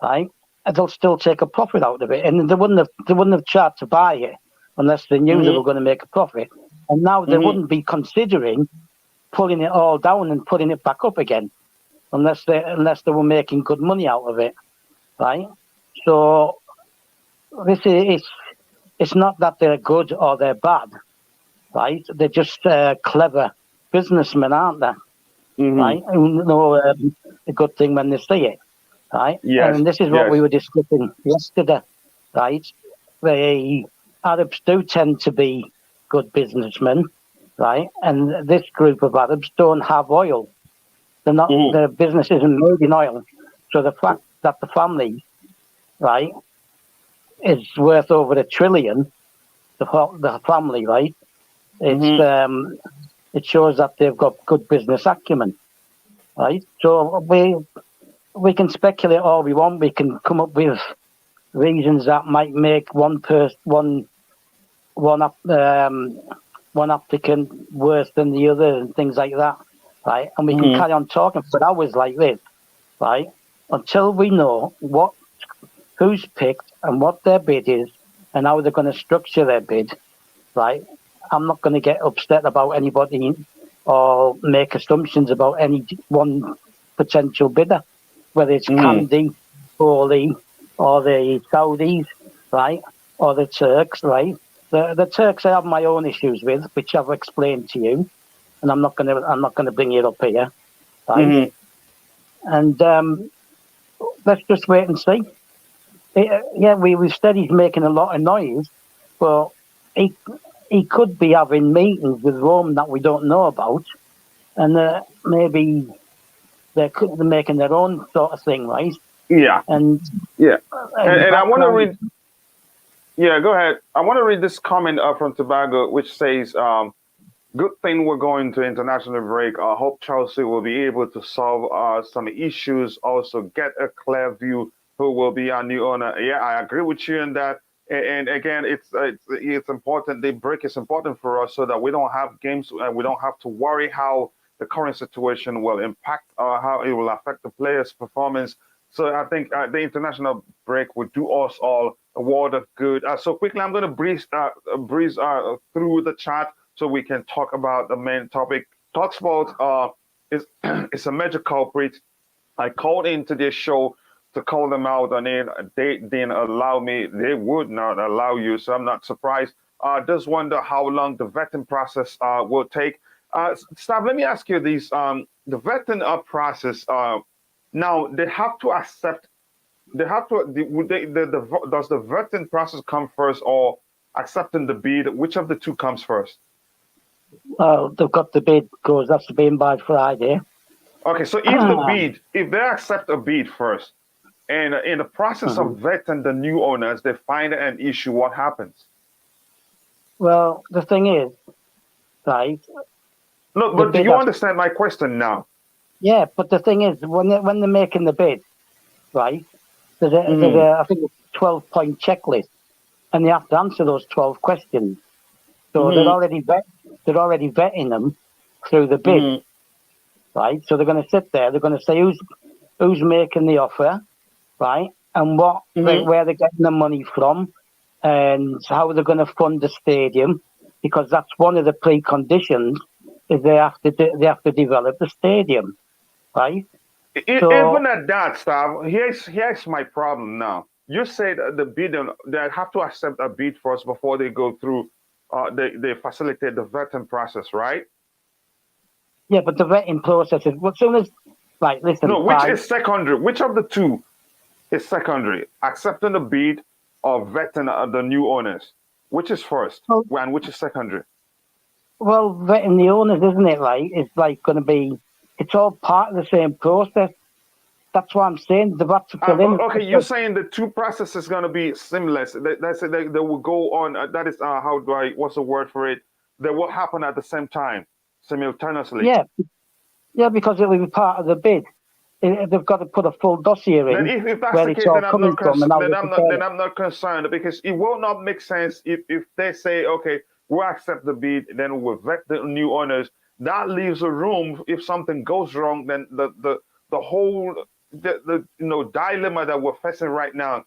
right, they'll still take a profit out of it. And they wouldn't have tried to buy it unless they knew they were going to make a profit. And now they wouldn't be considering pulling it all down and putting it back up again, unless they were making good money out of it, right? So it's not that they're good or they're bad, right? They're just clever businessmen, aren't they? Right? Who know a good thing when they see it, right?
Yes.
And this is what we were discussing yesterday, right? The Arabs do tend to be good businessmen, right? And this group of Arabs don't have oil. They're not, their business isn't made in oil. So the fact that the family, right, is worth over $1 trillion, the family, right, it's it shows that they've got good business acumen, right? So we can speculate all we want. We can come up with reasons that might make one applicant worse than the other and things like that, right? And we can carry on talking for hours like this, right? Until we know who's picked and what their bid is and how they're going to structure their bid, right? I'm not going to get upset about anybody or make assumptions about any one potential bidder, whether it's Candy, Bowley, or the Saudis, right, or the Turks, right. The Turks I have my own issues with, which I've explained to you, and I'm not gonna bring it up here, right. And let's just wait and see. We've said he's making a lot of noise, but he could be having meetings with Rome that we don't know about, and maybe they're making their own sort of thing, right?
Yeah.
And
I want to read. Yeah, go ahead. I want to read this comment from Tobago, which says, "Good thing we're going to international break. I hope Chelsea will be able to solve some issues. Also, get a clear view who will be our new owner." Yeah, I agree with you on that. And again, it's important. The break is important for us so that we don't have games and we don't have to worry how the current situation will impact how it will affect the players' performance. So I think the international break would do us all a world of good. So quickly, I'm going to breeze through the chat so we can talk about the main topic. TalkSport is a major culprit. I called into this show to call them out, and they didn't allow me. They would not allow you, so I'm not surprised. Just wonder how long the vetting process will take. Stav, let me ask you this: the vetting process. Now they have to accept. They have to. Does the vetting process come first, or accepting the bid? Which of the two comes first?
They've got the bid goes. That's to be in by Friday.
Okay, so if they accept a bid first, and in the process of vetting the new owners, they find an issue, what happens?
Well, the thing is, right?
No, but do you understand my question now?
Yeah, but the thing is, when they're making the bid, right? There's I think a 12-point checklist, and they have to answer those 12 questions. So they're already vetting them through the bid, right? So they're going to sit there. They're going to say who's making the offer, right? And where they're getting the money from, and how they're going to fund the stadium, because that's one of the preconditions. Is they have to develop the stadium, right?
Even at that, Stav, here's my problem now. You said the bid, they have to accept a bid first before they go through. They facilitate the vetting process, right?
Yeah, but the vetting process is as soon as, right? Listen.
No, which is secondary? Which of the two is secondary? Accepting the bid or vetting the new owners? Which is first, and which is secondary?
Well, vetting the owners, isn't it? Like it's like going to be. It's all part of the same process. That's what I'm saying. They've got to fill in.
Okay, you're saying the two processes going to be seamless. That's it. They will go on. That is what's the word for it? They will happen at the same time, simultaneously.
Yeah, because it will be part of the bid. They've got to put a full dossier in.
Then if that's the case, then I'm not concerned, because it will not make sense if they say, okay, we'll accept the bid, then we'll vet the new owners. That leaves a room if something goes wrong. Then the whole dilemma that we're facing right now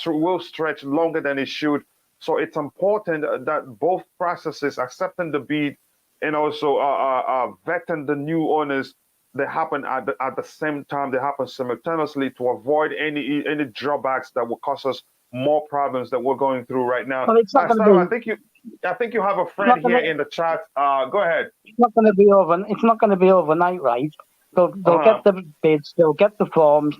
will stretch longer than it should. So it's important that both processes, accepting the bid and also vetting the new owners, they happen at the same time. They happen simultaneously to avoid any drawbacks that will cause us more problems that we're going through right now.
Well,
I think you have a friend here in the chat. Go ahead.
It's not going to be It's not going to be overnight, right? They'll get the bids. They'll get the forms,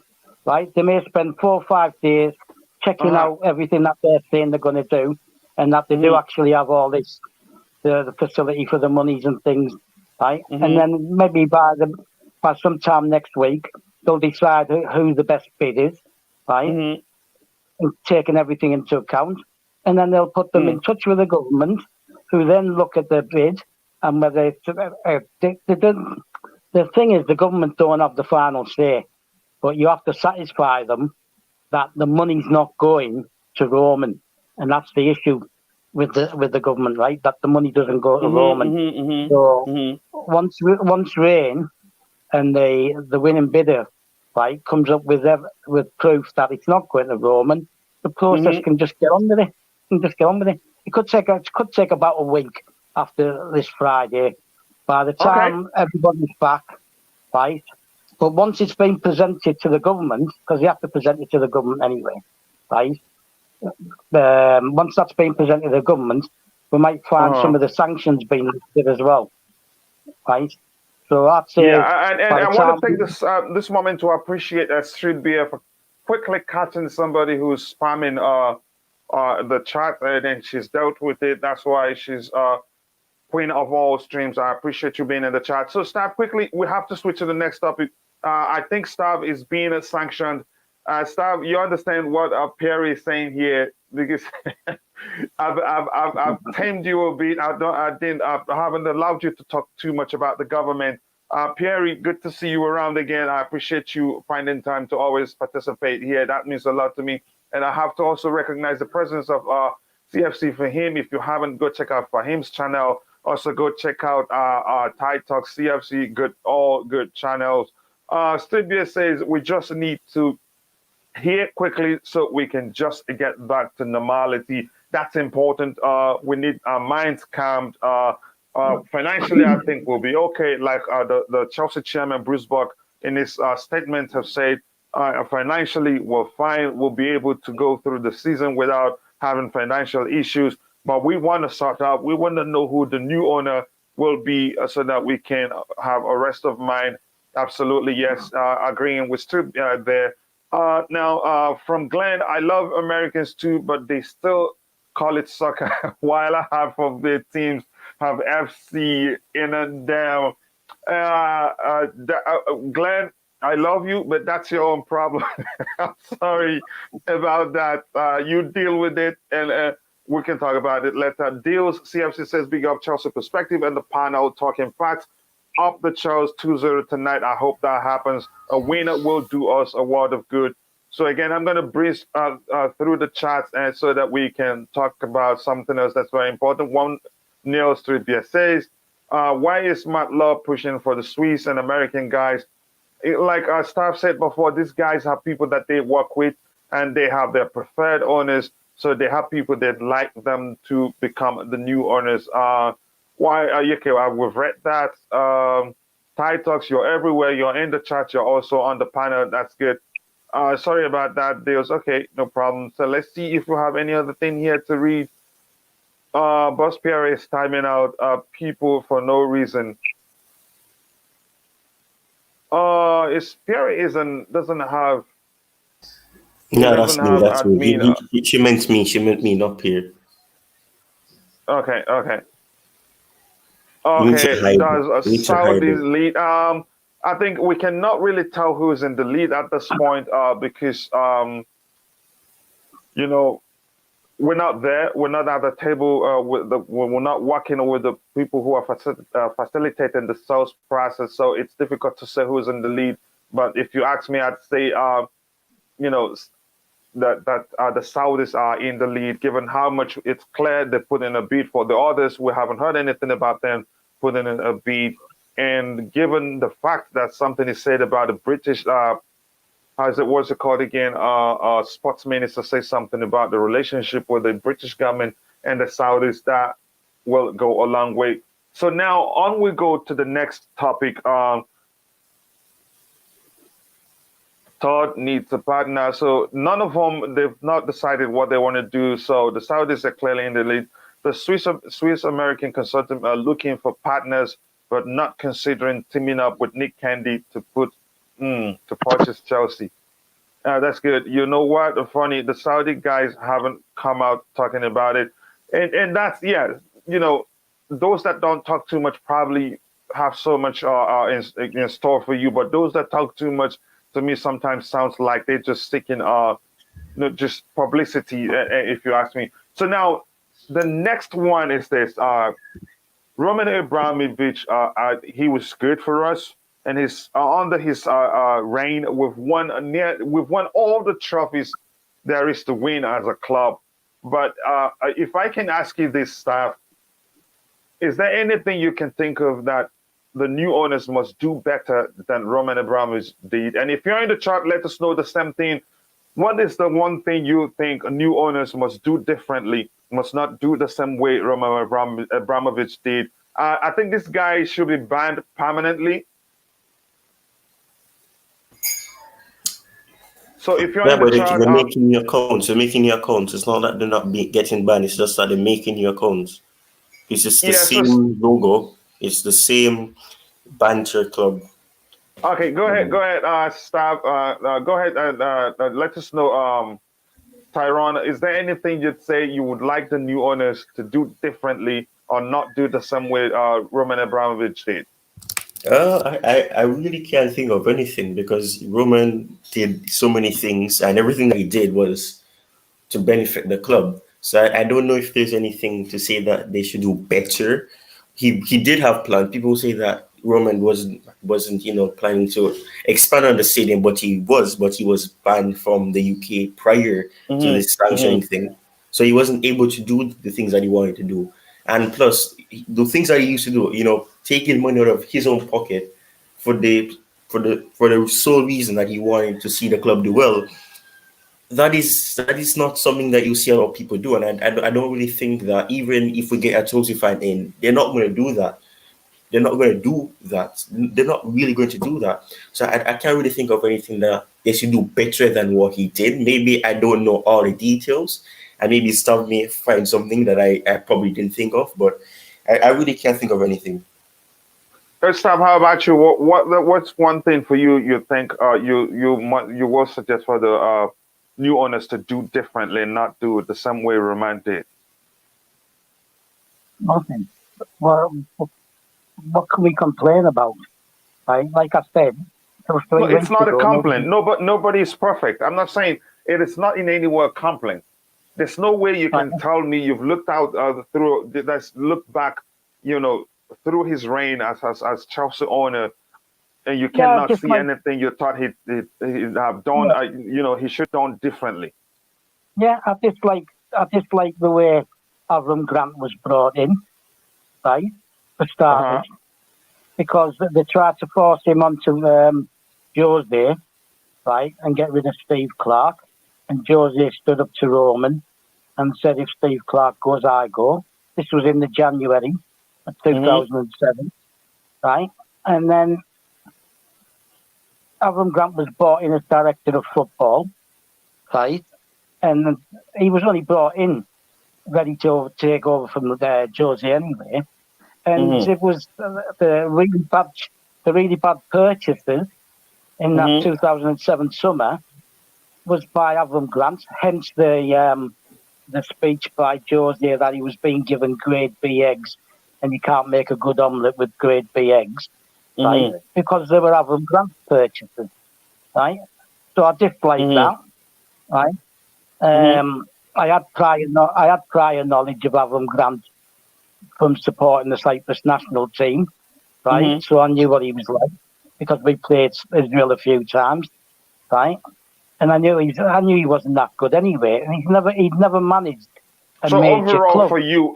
right? They may spend 4 or 5 days checking out everything that they're saying they're going to do, and that they do actually have all this, the facility for the monies and things, right? And then maybe by sometime next week, they'll decide who the best bid is, right? And taking everything into account. And then they'll put them in touch with the government, who then look at the bid and whether it's, the thing is, the government don't have the final say, but you have to satisfy them that the money's not going to Roman, and that's the issue with the government, right? That the money doesn't go to Roman. So once Rain and the winning bidder, right, comes up with proof that it's not going to Roman, the process can just get on with it. It could take about a week after this Friday. By the time everybody's back, right? But once it's been presented to the government, because you have to present it to the government anyway, right? Once that's been presented to the government, we might find some of the sanctions being lifted as well, right? So that's
and I want to take this moment to appreciate Street Beer for quickly catching somebody who's spamming the chat, and then she's dealt with it. That's why she's queen of all streams. I appreciate you being in the chat. So, Stav, quickly, we have to switch to the next topic. I think Stav is being sanctioned. Stav, you understand what Perry is saying here, because I've tamed you a bit. I haven't allowed you to talk too much about the government. Perry, good to see you around again. I appreciate you finding time to always participate here. That means a lot to me. And I have to also recognize the presence of CFC Fahim. If you haven't, go check out Fahim's channel. Also, go check out Thai Talk CFC. All good channels. Stibia says we just need to hear quickly so we can just get back to normality. That's important. We need our minds calmed. Financially, I think we'll be okay. Like the Chelsea chairman Bruce Buck in his statement have said, financially we're fine. We'll be able to go through the season without having financial issues. But we want to sort out. We want to know who the new owner will be, so that we can have a rest of mind. Absolutely, yes. Agreeing with Stu there. Now, from Glenn, I love Americans too, but they still call it soccer, while half of their teams have FC in and down. Glenn, I love you, but that's your own problem. I'm sorry about that. You deal with it, and we can talk about it later. Deals, CFC says, big up Chelsea perspective and the panel talking facts. Up the Charles 2-0 tonight. I hope that happens. A winner will do us a world of good. So again, I'm going to breeze through the chats, and so that we can talk about something else that's very important. One, Neil Street says, why is Matt Law pushing for the Swiss and American guys? Like our staff said before, these guys have people that they work with, and they have their preferred owners. So they have people that like them to become the new owners. Why are you okay? We've read that. Thai Talks, you're everywhere. You're in the chat. You're also on the panel. That's good. Sorry about that, Deals. Okay, no problem. So let's see if we have any other thing here to read. Boss Pierre is timing out people for no reason. Pierre doesn't have.
No, that's me. That's me. She meant me. She meant me, not Pierre.
Okay. Okay, does Saudi lead? I think we cannot really tell who's in the lead at this point because, we're not there. We're not at the table. We're not working with the people who are facilitating the sales process. So it's difficult to say who's in the lead. But if you ask me, I'd say, that the Saudis are in the lead, given how much it's clear they put in a bid for. The others, we haven't heard anything about them putting in a bid. And given the fact that something is said about the British, what's it called again? Sports minister say something about the relationship with the British government and the Saudis, that will go a long way. So now on we go to the next topic. Todd needs a partner. So none of them, they've not decided what they want to do. So the Saudis are clearly in the lead. The Swiss American consultant are looking for partners, but not considering teaming up with Nick Candy to purchase Chelsea. That's good. You know what? Funny, the Saudi guys haven't come out talking about it, and that's those that don't talk too much probably have so much in store for you, but those that talk too much, to me, sometimes sounds like they're just seeking just publicity, if you ask me. So now the next one is this. Roman Abramovich, he was good for us, and his under his reign, we've won all the trophies there is to win as a club. But if I can ask you this, staff, is there anything you can think of that the new owners must do better than Roman Abramovich did? And if you're in the chat, let us know the same thing. What is the one thing you think new owners must do differently, must not do the same way Roman Abramovich did? I think this guy should be banned permanently. So if you're
Yeah,
in the
but
chat,
they're making new accounts. They're making new accounts. It's not that they're not getting banned. It's just that they're making new accounts. It's just the
yeah. So
same logo. It's the same banter club.
okay, go ahead, staff. Go ahead and let us know, Tyrone. Is there anything you'd say you would like the new owners to do differently or not do the same way Roman Abramovich did?
I really can't think of anything because Roman did so many things, and everything that he did was to benefit the club. So I don't know if there's anything to say that they should do better. He did have plans. People say that Roman wasn't planning to expand on the stadium, but he was banned from the UK prior to this sanctioning thing. So he wasn't able to do the things that he wanted to do. And plus the things that he used to do, taking money out of his own pocket for the sole reason that he wanted to see the club do well. That is not something that you see a lot of people do, and I don't really think that even if we get a Chelsea fan in, they're not going to do that. They're not going to do that. They're not really going to do that. So I can't really think of anything that they should do better than what he did. Maybe I don't know all the details, and maybe Stav may find something that I probably didn't think of, but I really can't think of anything.
Stav, how about you? What's one thing for you think you will suggest for the new owners to do differently and not do it the same way Roman did?
Nothing. Well, what can we complain about? Right? Like I said,
it's not a complaint. Nobody is perfect. I'm not saying it is not in any way a complaint. There's no way you can tell me you've looked out looked back, through his reign as Chelsea owner, and you cannot see anything you thought he'd have done. He should have done differently.
Yeah, I just like the way Avram Grant was brought in, right? For starters, because they tried to force him onto Jose, right, and get rid of Steve Clark, and Jose stood up to Roman and said, "If Steve Clark goes, I go." This was in the January of 2007, right? And then Avram Grant was brought in as director of football, right? And he was only brought in ready to take over from Jose anyway. And it was the really bad purchases in that 2007 summer was by Avram Grant. Hence the speech by Jose that he was being given grade B eggs, and you can't make a good omelette with grade B eggs, right? Because they were Avram Grant purchases, right? So I dislike that, right? I had prior knowledge of Avram Grant from supporting the Cyprus national team, right? So I knew what he was like because we played Israel a few times, right? And I knew he wasn't that good anyway. And he'd never managed a major club.
For you,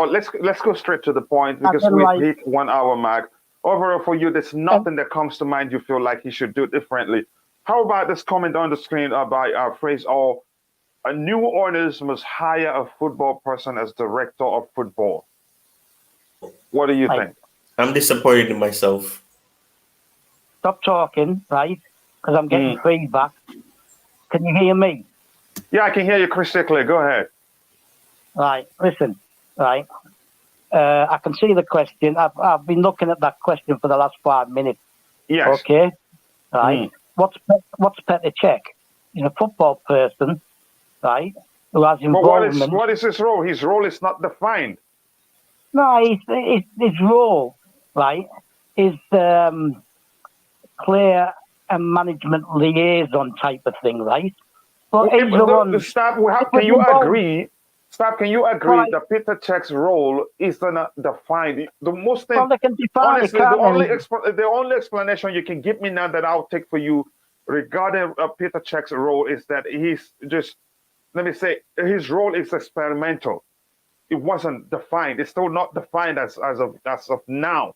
let's go straight to the point because we hit 1 hour mark. Overall, for you, there's nothing that comes to mind you feel like he should do differently. How about this comment on the screen by our phrase? A new owners must hire a football person as director of football. What do you think?
I'm disappointed in myself.
Stop talking, right? Because I'm getting feedback. Can you hear me?
Yeah, I can hear you crystal clear. Go ahead.
Right, listen, right. I can see the question. I've been looking at that question for the last 5 minutes.
Yes.
Okay. Right. What's Petr Cech? He's a football person, right? Who has involvement.
But what is his role? His role is not defined.
No, his role, right, is player and management liaison type of thing, right? But
can you agree? Stop. Can you agree that Peter Cech's role is not defined? The most thing,
they can define
honestly,
it,
the only explanation you can give me now that I'll take for you regarding Peter Cech's role is that he's just, let me say, his role is experimental. It wasn't defined. It's still not defined as of now.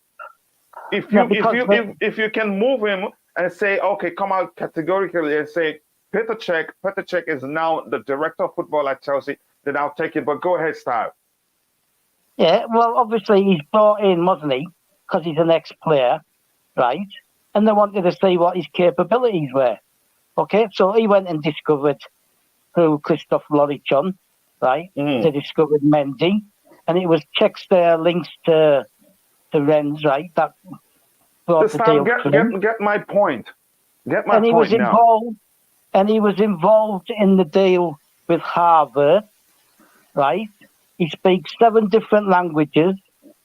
If you can move him and say, okay, come out categorically and say Peter Cech is now the director of football at Chelsea, then I'll take it. But go ahead, Steve.
Yeah, well, obviously he's brought in, wasn't he? Because he's an ex-player, right? And they wanted to see what his capabilities were. Okay, so he went and discovered through Christoph Lorichon, right? They discovered Mendy, and it was Cech's links to Rennes, right? That brought the deal
get my point. Get my
and he
point
was involved, and he was involved in the deal with Harvard, right? He speaks 7 different languages.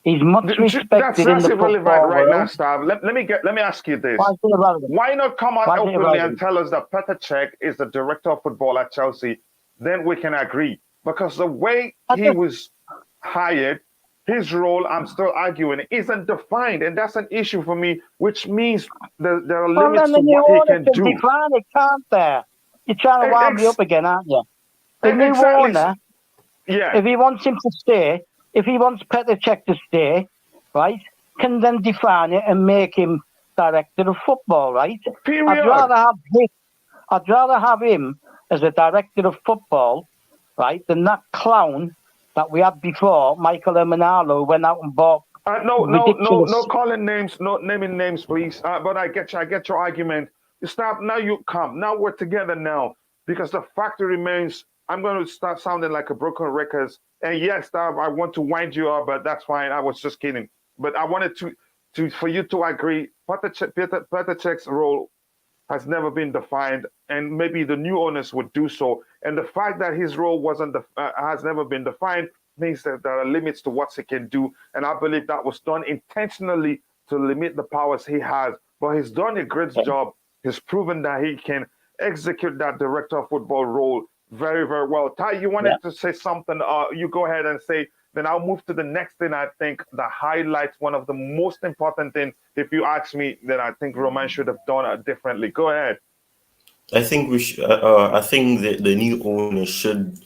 He's much respected in the football
right
world.
now, Stav. Let me ask you this. Why not come out openly and tell us that Petr Cech is the director of football at Chelsea? Then we can agree. Because the way he was hired, his role, I'm still arguing, isn't defined. And that's an issue for me, which means there are limits to what he can do.
Define it, can't there? You're trying to wind me up again, aren't you? The new owner, if he wants him to stay, if he wants Petr Cech to stay, right, can then define it and make him director of football, right?
Period.
I'd rather have him as a director of football, right, than that clown that we had before, Michael Emenalo, went out and bought.
No calling names, no naming names, please. But I get your argument. Stop. Now you come. Now we're together now, because the fact remains. I'm going to start sounding like a broken record. And yes, Stav, I want to wind you up, but that's fine. I was just kidding. But I wanted for you to agree. Petr Cech's role has never been defined, and maybe the new owners would do so. And the fact that his role has never been defined means that there are limits to what he can do. And I believe that was done intentionally to limit the powers he has. But he's done a great job. He's proven that he can execute that director of football role very, very well. Ty, you wanted to say something. You go ahead and say, then I'll move to the next thing. I think that highlights one of the most important things. If you ask me, then I think Roman should have done it differently. Go ahead.
I think I think the new owner should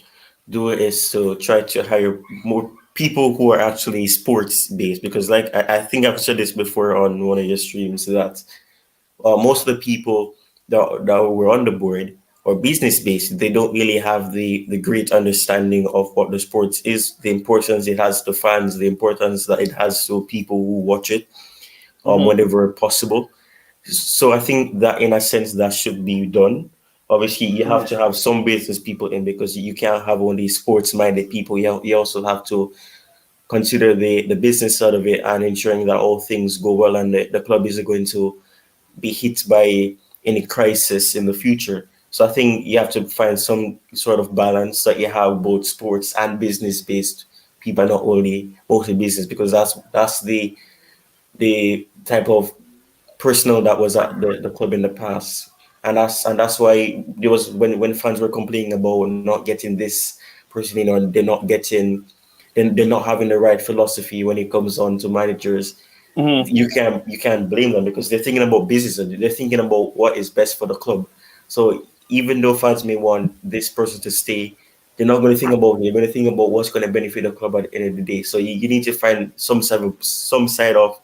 do is to try to hire more people who are actually sports based, because like I think I've said this before on one of your streams that most of the people that were on the board or business based, they don't really have the great understanding of what the sports is, the importance it has to fans, the importance that it has to people who watch it whenever possible. So I think that in a sense that should be done. Obviously, you have to have some business people in, because you can't have only sports-minded people. You also have to consider the business side of it and ensuring that all things go well and the club isn't going to be hit by any crisis in the future. So I think you have to find some sort of balance that you have both sports and business-based people, not only mostly business, because that's the type of personnel that was at the club in the past. And that's why there was when fans were complaining about not getting this person in, or they're not having the right philosophy when it comes on to managers. You can't blame them, because they're thinking about business and they're thinking about what is best for the club. So even though fans may want this person to stay, they're not going to think about it. They're going to think about what's going to benefit the club at the end of the day. So you need to find some side of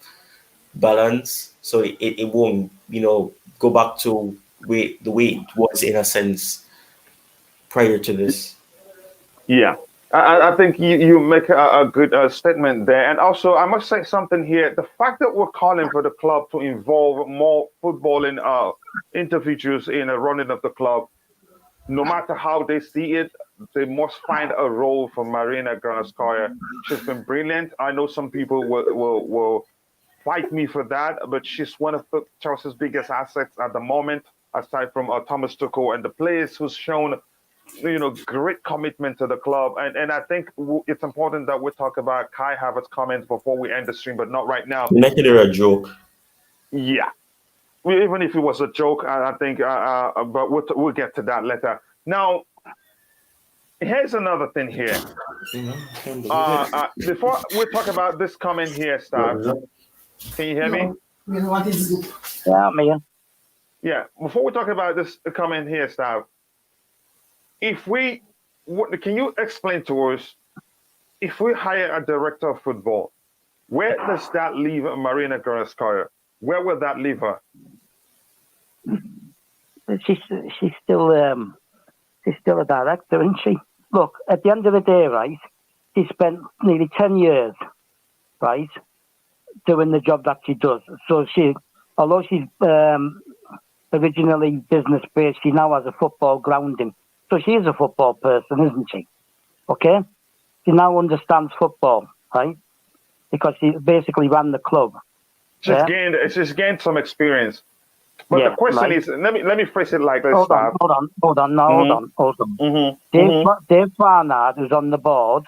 balance, so it won't go back to the way it was in a sense prior to this.
Yeah, I think you make a good statement there. And also, I must say something here. The fact that we're calling for the club to involve more footballing individuals in the running of the club, no matter how they see it, they must find a role for Marina Granovskaia. She's been brilliant. I know some people will fight me for that, but she's one of Chelsea's biggest assets at the moment, aside from Thomas Tuchel and the players who's shown great commitment to the club. And I think it's important that we talk about Kai Havertz's comments before we end the stream, but not right now.
United are a joke.
Yeah. Even if it was a joke, I think, but we'll get to that later. Now, here's another thing here. Before we talk about this comment here, Stav, can you hear me?
Yeah, me.
Yeah. Before we talk about this comment here, Stav, can you explain to us, if we hire a director of football, where does that leave Marina Granovskaia? Where will that leave her?
She's still a director, isn't she? Look, at the end of the day, right, she spent nearly 10 years, right, doing the job that she does. So although she's originally business-based, she now has a football grounding. So she is a football person, isn't she? Okay? She now understands football, right? Because she basically ran the club.
She's gained some experience. But the question is, let me phrase it like this.
Hold on. Dave Barnard, who's on the board,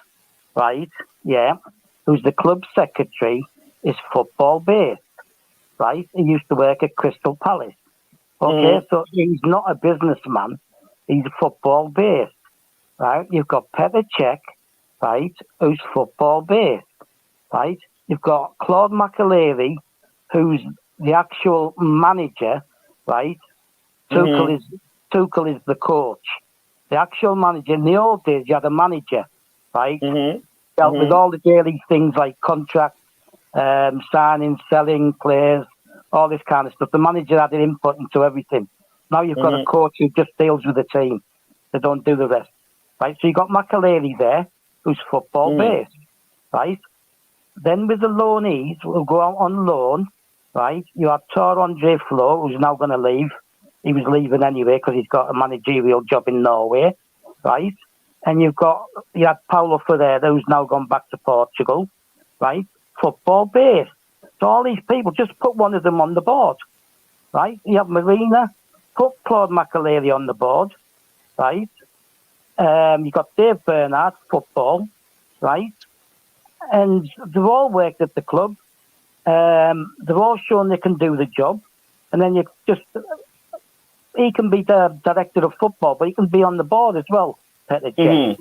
right? Yeah, who's the club secretary, is football based, right? He used to work at Crystal Palace. Okay, so he's not a businessman; he's football based, right? You've got Petr Cech, right, who's football based, right? You've got Claude Makélélé, who's the actual manager, right? Tuchel is the coach. The actual manager. In the old days, you had a manager, right? Dealt with all the daily things like contracts, signing, selling players, all this kind of stuff. The manager had an input into everything. Now you've got a coach who just deals with the team. They don't do the rest, right? So you've got Makélélé there, who's football based, right? Then with the loanees, who go out on loan, right? You have Tor Andre Flo, who's now going to leave. He was leaving anyway because he's got a managerial job in Norway, right? And you had Paulo Ferreira, who's now gone back to Portugal, right? Football based. So all these people, just put one of them on the board, right? You have Marina, put Claude Makélélé on the board, right? You've got Dave Bernard, football, right? And they've all worked at the club. They've all shown they can do the job. And then he can be the director of football, but he can be on the board as well, Petr Cech.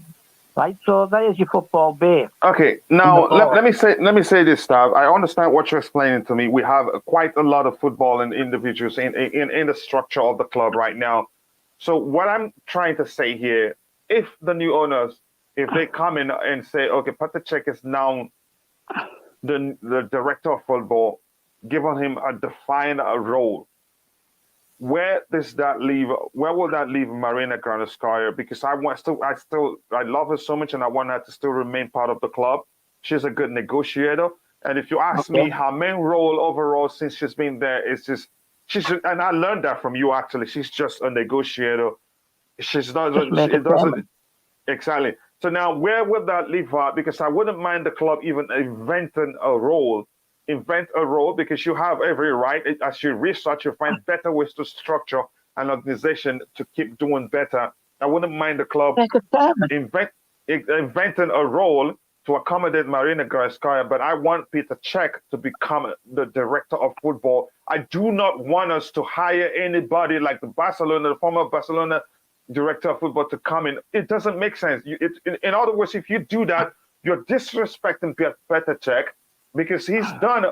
Right? So there's your football base.
Okay, now let me say this, Stav. I understand what you're explaining to me. We have quite a lot of football and individuals in the structure of the club right now. So what I'm trying to say here, if the new owners, if they come in and say, okay, Petr Cech is now the director of football, giving him a defined role, where does that leave? Where will that leave Marina Granovskaia? Because I love her so much, and I want her to still remain part of the club. She's a good negotiator, and if you ask me, her main role overall since she's been there is and I learned that from you actually. She's just a negotiator. Exactly. So now, where would that leave her? Because I wouldn't mind the club even inventing a role. Invent a role, because you have every right. As you research, you find better ways to structure an organization to keep doing better. I wouldn't mind the club inventing a role to accommodate Marina Granovskaia, but I want Petr Cech to become the director of football. I do not want us to hire anybody like the former Barcelona director of football to come in. It doesn't make sense. In other words, if you do that, you're disrespecting Petr Cech, because he's done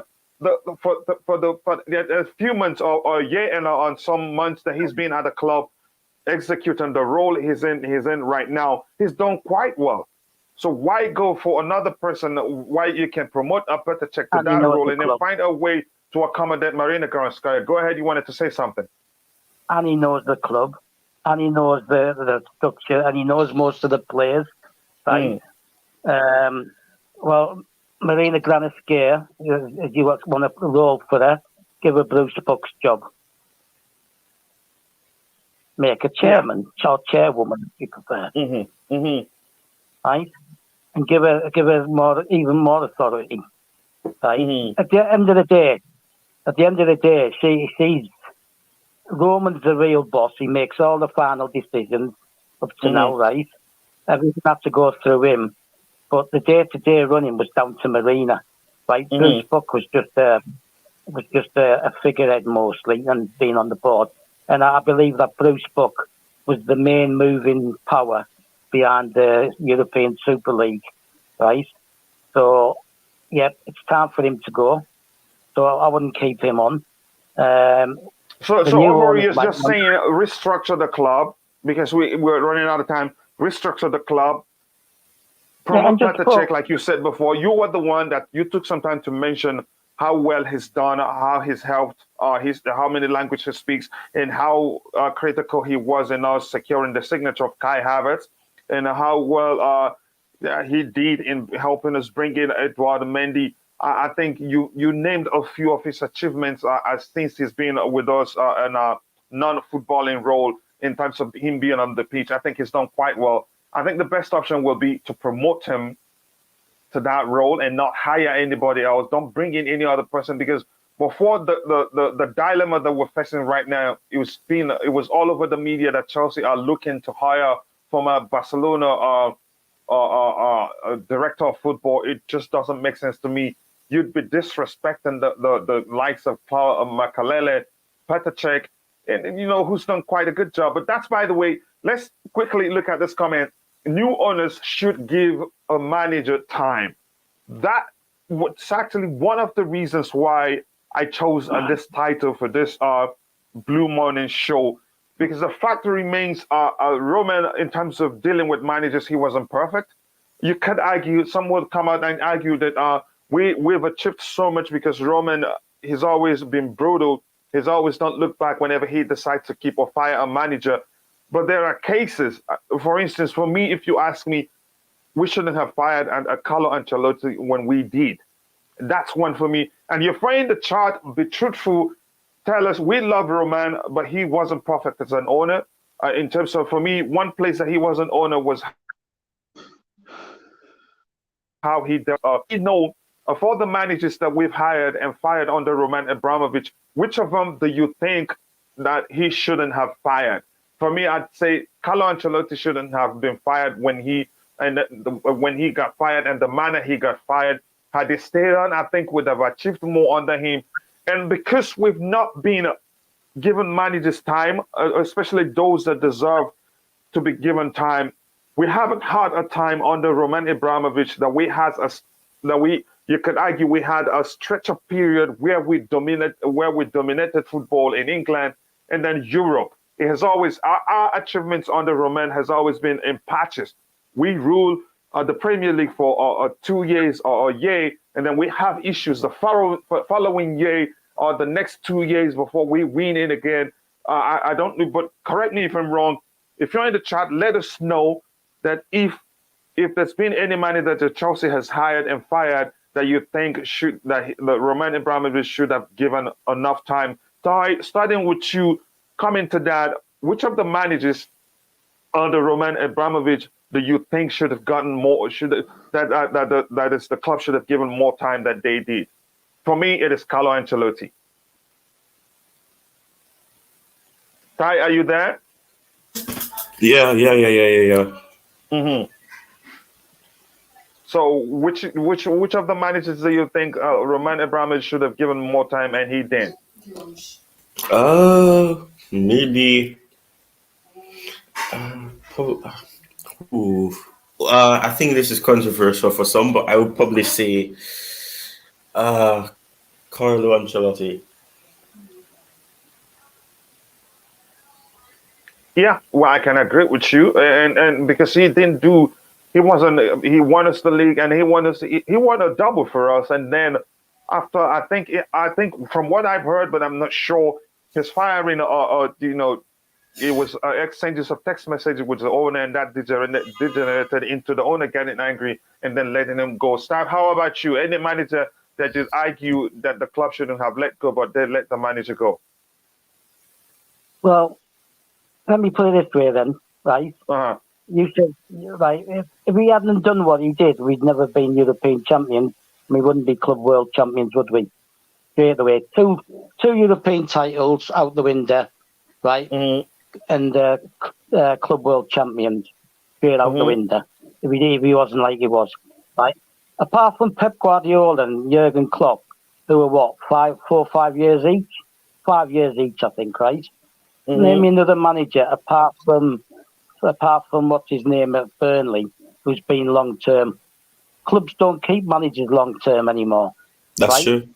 for the few months or a year and on some months that he's been at the club executing the role he's in right now. He's done quite well. So why go for another person? Why you can promote a Petr Cech to that role and then find a way to accommodate Marina Granovskaia? Go ahead, you wanted to say something.
And he knows the club, and he knows the structure, and he knows most of the players. Right? Well, Marina Granovskaia, if you want to roll for her, give her Bruce Buck's job. Make a chairman, or chairwoman, if you prefer. Right? And give her even more authority. Right? At the end of the day, she's Roman's the real boss. He makes all the final decisions up to now, right? Everything has to go through him. But the day-to-day running was down to Marina, right? Bruce Buck was just a figurehead mostly, and being on the board. And I believe that Bruce Buck was the main moving power behind the European Super League, right? So, yeah, it's time for him to go. So I wouldn't keep him on.
So overall, you're just saying restructure the club because we're running out of time. Restructure the club. Promote Petr Cech, like you said before. You were the one that you took some time to mention how well he's done, how he's helped, how many languages he speaks, and how critical he was in us securing the signature of Kai Havertz, and how well he did in helping us bring in Eduardo Mendy. I think you named a few of his achievements since he's been with us in a non-footballing role in terms of him being on the pitch. I think he's done quite well. I think the best option will be to promote him to that role and not hire anybody else. Don't bring in any other person, because before the dilemma that we're facing right now, it was all over the media that Chelsea are looking to hire former Barcelona director of football. It just doesn't make sense to me. You'd be disrespecting the likes of Makalele, Petr Cech, and who's done quite a good job. But that's, by the way, let's quickly look at this comment. New owners should give a manager time. That was actually one of the reasons why I chose this title for this Blue Morning show, because the fact remains, Roman, in terms of dealing with managers, he wasn't perfect. You could argue, some would come out and argue that we've achieved so much because Roman, he's always been brutal. He's always not looked back whenever he decides to keep or fire a manager. But there are cases, for instance, for me, if you ask me, we shouldn't have fired Carlo Ancelotti when we did. That's one for me. And your friend in the chat, be truthful, tell us, we love Roman, but he wasn't perfect as an owner. In terms of, for me, one place that he wasn't owner was how he dealt. Of all the managers that we've hired and fired under Roman Abramovich, which of them do you think that he shouldn't have fired? For me, I'd say Carlo Ancelotti shouldn't have been fired when he got fired, and the manner he got fired. Had he stayed on, I think would have achieved more under him. And because we've not been given managers time, especially those that deserve to be given time, we haven't had a time under Roman Abramovich you could argue we had a stretch of period where we dominated football in England and then Europe. It has always, our achievements under Roman has always been in patches. We rule the Premier League for 2 years or a year, and then we have issues the following year or the next 2 years before we win it again. I don't know, but correct me if I'm wrong. If you're in the chat, let us know that if there's been any manager that Chelsea has hired and fired that you think that Roman Abramovich should have given enough time. Starting with you, coming to that, which of the managers under Roman Abramovich do you think should have gotten more? The club should have given more time than they did? For me, it is Carlo Ancelotti. Ty, are you there?
Yeah.
Mm-hmm. So, which of the managers do you think Roman Abramovich should have given more time and he didn't?
Maybe. I think this is controversial for some, but I would probably say Carlo Ancelotti.
Yeah, well, I can agree with you, and because he won us the league, and he won a double for us, and then after I think from what I've heard, but I'm not sure, his firing it was exchanges of text messages with the owner, and that degenerated into the owner getting angry and then letting him go. Stav, how about you? Any manager that just argue that the club shouldn't have let go, but they let the manager go?
Well, let me put it this way then, right?
Uh-huh.
You said, right, if we hadn't done what he did, we'd never been European champions. We wouldn't be club world champions, would we? Straight away. Two European titles out the window, right? Mm-hmm. And club world champions straight out the window. If he wasn't like he was, right? Apart from Pep Guardiola and Jurgen Klopp, who were 4 or 5 years each? 5 years each, I think, right? Mm-hmm. Name me another manager apart from apart from what's his name at Burnley, who's been long term. Clubs don't keep managers long term anymore.
That's
right?
true.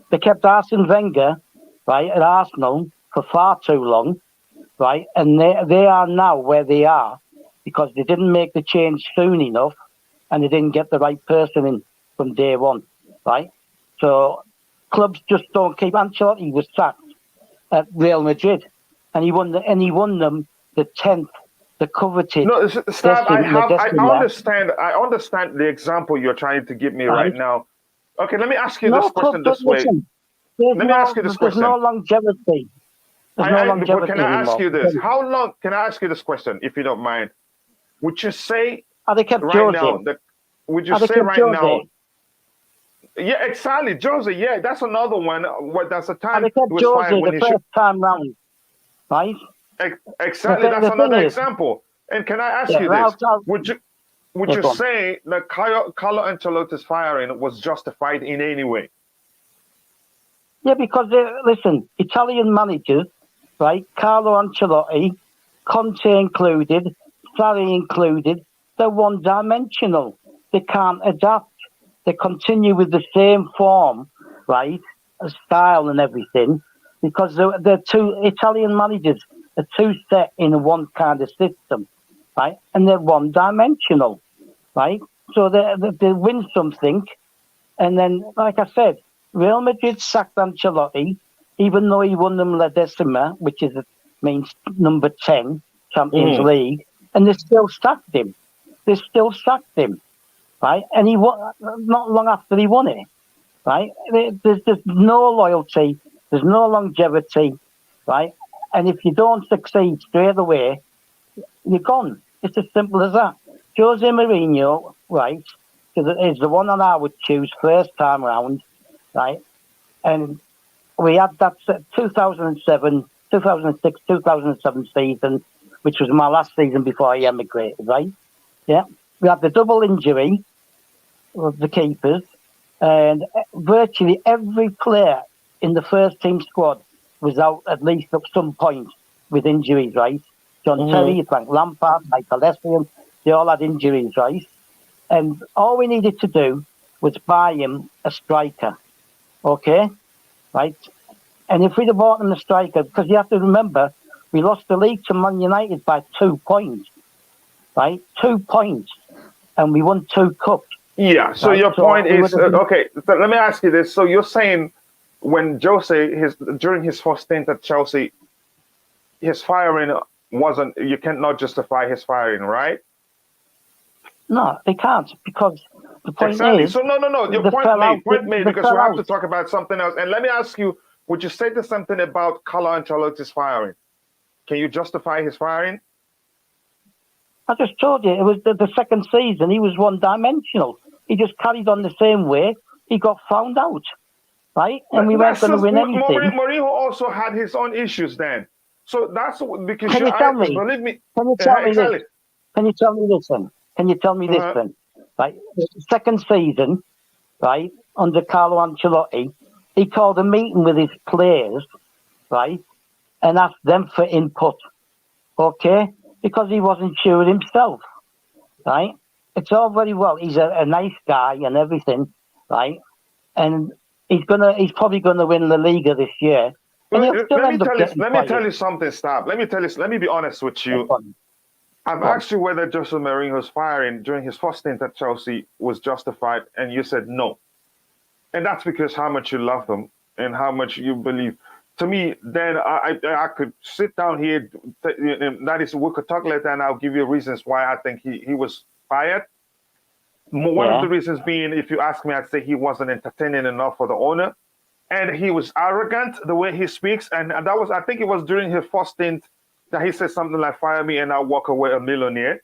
They kept Arsene Wenger, right, at Arsenal for far too long, right? And they are now where they are because they didn't make the change soon enough, and they didn't get the right person in from day one, right? So clubs just don't keep. Ancelotti was sacked at Real Madrid, and he won them the 10th, the coveted.
No, Stab, I understand the example you're trying to give me right now. Okay, let me ask you this question this way. Let me ask you this question.
There's no longevity.
Can I ask you this? How long? Can I ask you this question, if you don't mind? Would you say
they kept
right now that? Would you say right now? Yeah, exactly, Jose. Yeah, that's another one. That's a time.
They kept Jose the first time round, right?
Exactly, that's another example. And can I ask you this? Would you say that Carlo Ancelotti's firing was justified in any way?
Yeah, because listen, Italian managers, right? Carlo Ancelotti, Conte included, Sarri included, they're one-dimensional. They can't adapt. They continue with the same form, right? Style and everything, because they're two Italian managers are too set in one kind of system, right? And they're one-dimensional, right? So they win something, and then, like I said, Real Madrid sacked Ancelotti, even though he won them La Decima, which means number 10 Champions League, and they still sacked him. Right? And he won not long after he won it. Right? There's no loyalty, there's no longevity, right? And if you don't succeed straight away, you're gone. It's as simple as that. Jose Mourinho, right, is the one that I would choose first time round, right? And we had that 2006, 2007 season, which was my last season before I emigrated, right? Yeah. We had the double injury of the keepers, and virtually every player in the first team squad was out at least at some point with injuries, right? John Terry, Frank Lampard, Michael Essien, they all had injuries, right? And all we needed to do was buy him a striker, okay? Right? And if we'd have bought him a striker, because you have to remember, we lost the league to Man United by 2 points, right? 2 points, and we won 2 cups.
Yeah, so your point is, okay, so let me ask you this. So you're saying when Jose, during his first stint at Chelsea, his firing wasn't, you cannot justify his firing, right?
No, they can't, because the point is...
So no, your point made, because we have to talk about something else. And let me ask you, would you say there's something about Carlo Ancelotti's firing? Can you justify his firing?
I just told you, it was the second season, he was one-dimensional. He just carried on the same way. He got found out, right? And we weren't going to win anything.
Mourinho also had his own issues then. So that's because
Can you tell me?
Believe me.
Can you tell me this? Can you tell me this then? Can you tell me this then? Right, the second season, right, under Carlo Ancelotti, he called a meeting with his players, right, and asked them for input, okay, because he wasn't sure himself, right? It's all very well. He's a nice guy and everything, right? And he's probably gonna win La Liga this year. And
let me tell you something, Stab. Let me be honest with you. I've asked you whether Jose Mourinho's firing during his first stint at Chelsea was justified, and you said no. And that's because how much you love them and how much you believe. To me, then I could sit down here, that is, we could talk later, and I'll give you reasons why I think he was fired. One of the reasons being, if you ask me, I'd say he wasn't entertaining enough for the owner, and he was arrogant the way he speaks, and that was, I think it was during his first stint that he said something like, "Fire me and I'll walk away a millionaire."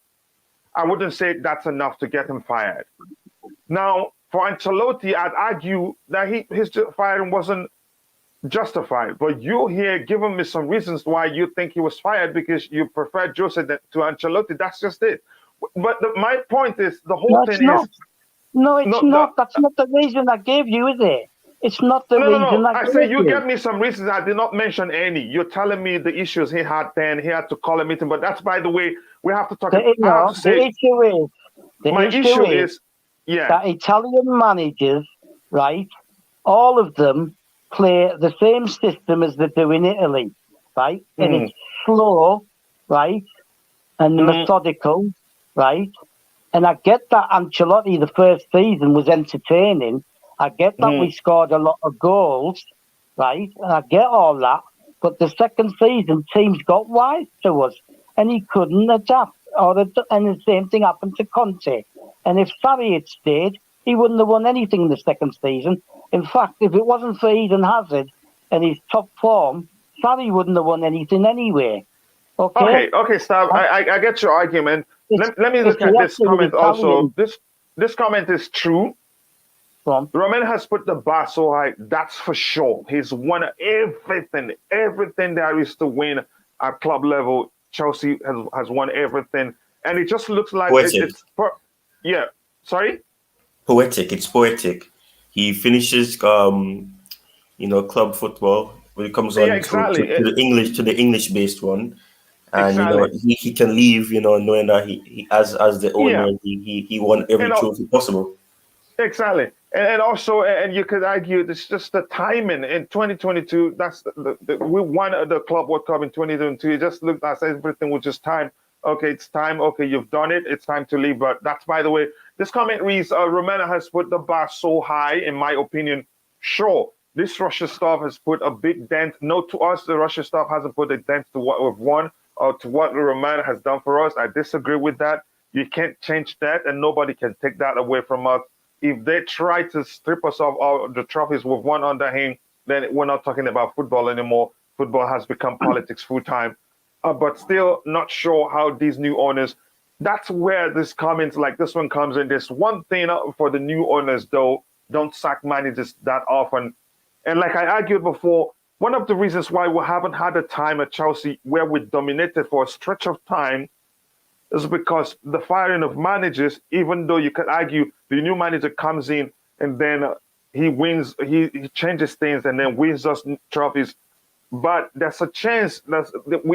I wouldn't say that's enough to get him fired. Now, for Ancelotti, I'd argue that his firing wasn't justified. But you here giving me some reasons why you think he was fired because you prefer Jose to Ancelotti. That's just it. But my point is, the whole thing is...
No, it's not. That's not the reason I gave you, is it? It's not the
No, no,
reason
no.
I
I
gave
say you
you.
gave me some reasons. I did not mention any. You're telling me the issues he had then. He had to call a meeting. But that's, by the way, we have to talk. I have to
The
say, my issue
issue is
yeah.
that Italian managers, right, all of them play the same system as they do in Italy, right? And it's slow, right, and methodical, right? And I get that Ancelotti, the first season, was entertaining. I get that we scored a lot of goals, right? And I get all that. But the second season, teams got wise to us, and he couldn't adapt. And the same thing happened to Conte. And if Sarri had stayed, he wouldn't have won anything the second season. In fact, if it wasn't for Eden Hazard and his top form, Sarri wouldn't have won anything anyway. Okay?
Okay, Stav. I get your argument. Let me look at this comment also. This comment is true. Roman has put the bar so high, that's for sure. He's won everything there is to win at club level. Chelsea has won everything, and it just looks like yeah. Sorry.
Poetic. It's poetic. He finishes, club football when it comes on
exactly.
to the English-based one, and
exactly.
he can leave, knowing that he as the owner, he won every trophy possible.
Exactly. And also, and you could argue it's just the timing in 2022. That's we won the Club World Cup in 2022. It just looked as everything was just time. Okay, it's time. Okay, you've done it. It's time to leave. But that's, by the way, this comment reads, Romana has put the bar so high, in my opinion. Sure, this Russia stuff has put a big dent. No, to us, the Russia stuff hasn't put a dent to what we've won or to what Romana has done for us. I disagree with that. You can't change that, and nobody can take that away from us. If they try to strip us of all the trophies we've won under him, then we're not talking about football anymore. Football has become politics full time. But still not sure how these new owners, that's where this comments like this one comes in. There's one thing for the new owners, though, don't sack managers that often. And like I argued before, one of the reasons why we haven't had a time at Chelsea where we dominated for a stretch of time is because the firing of managers, even though you could argue the new manager comes in and then he wins, he changes things and then wins us trophies. But there's a chance that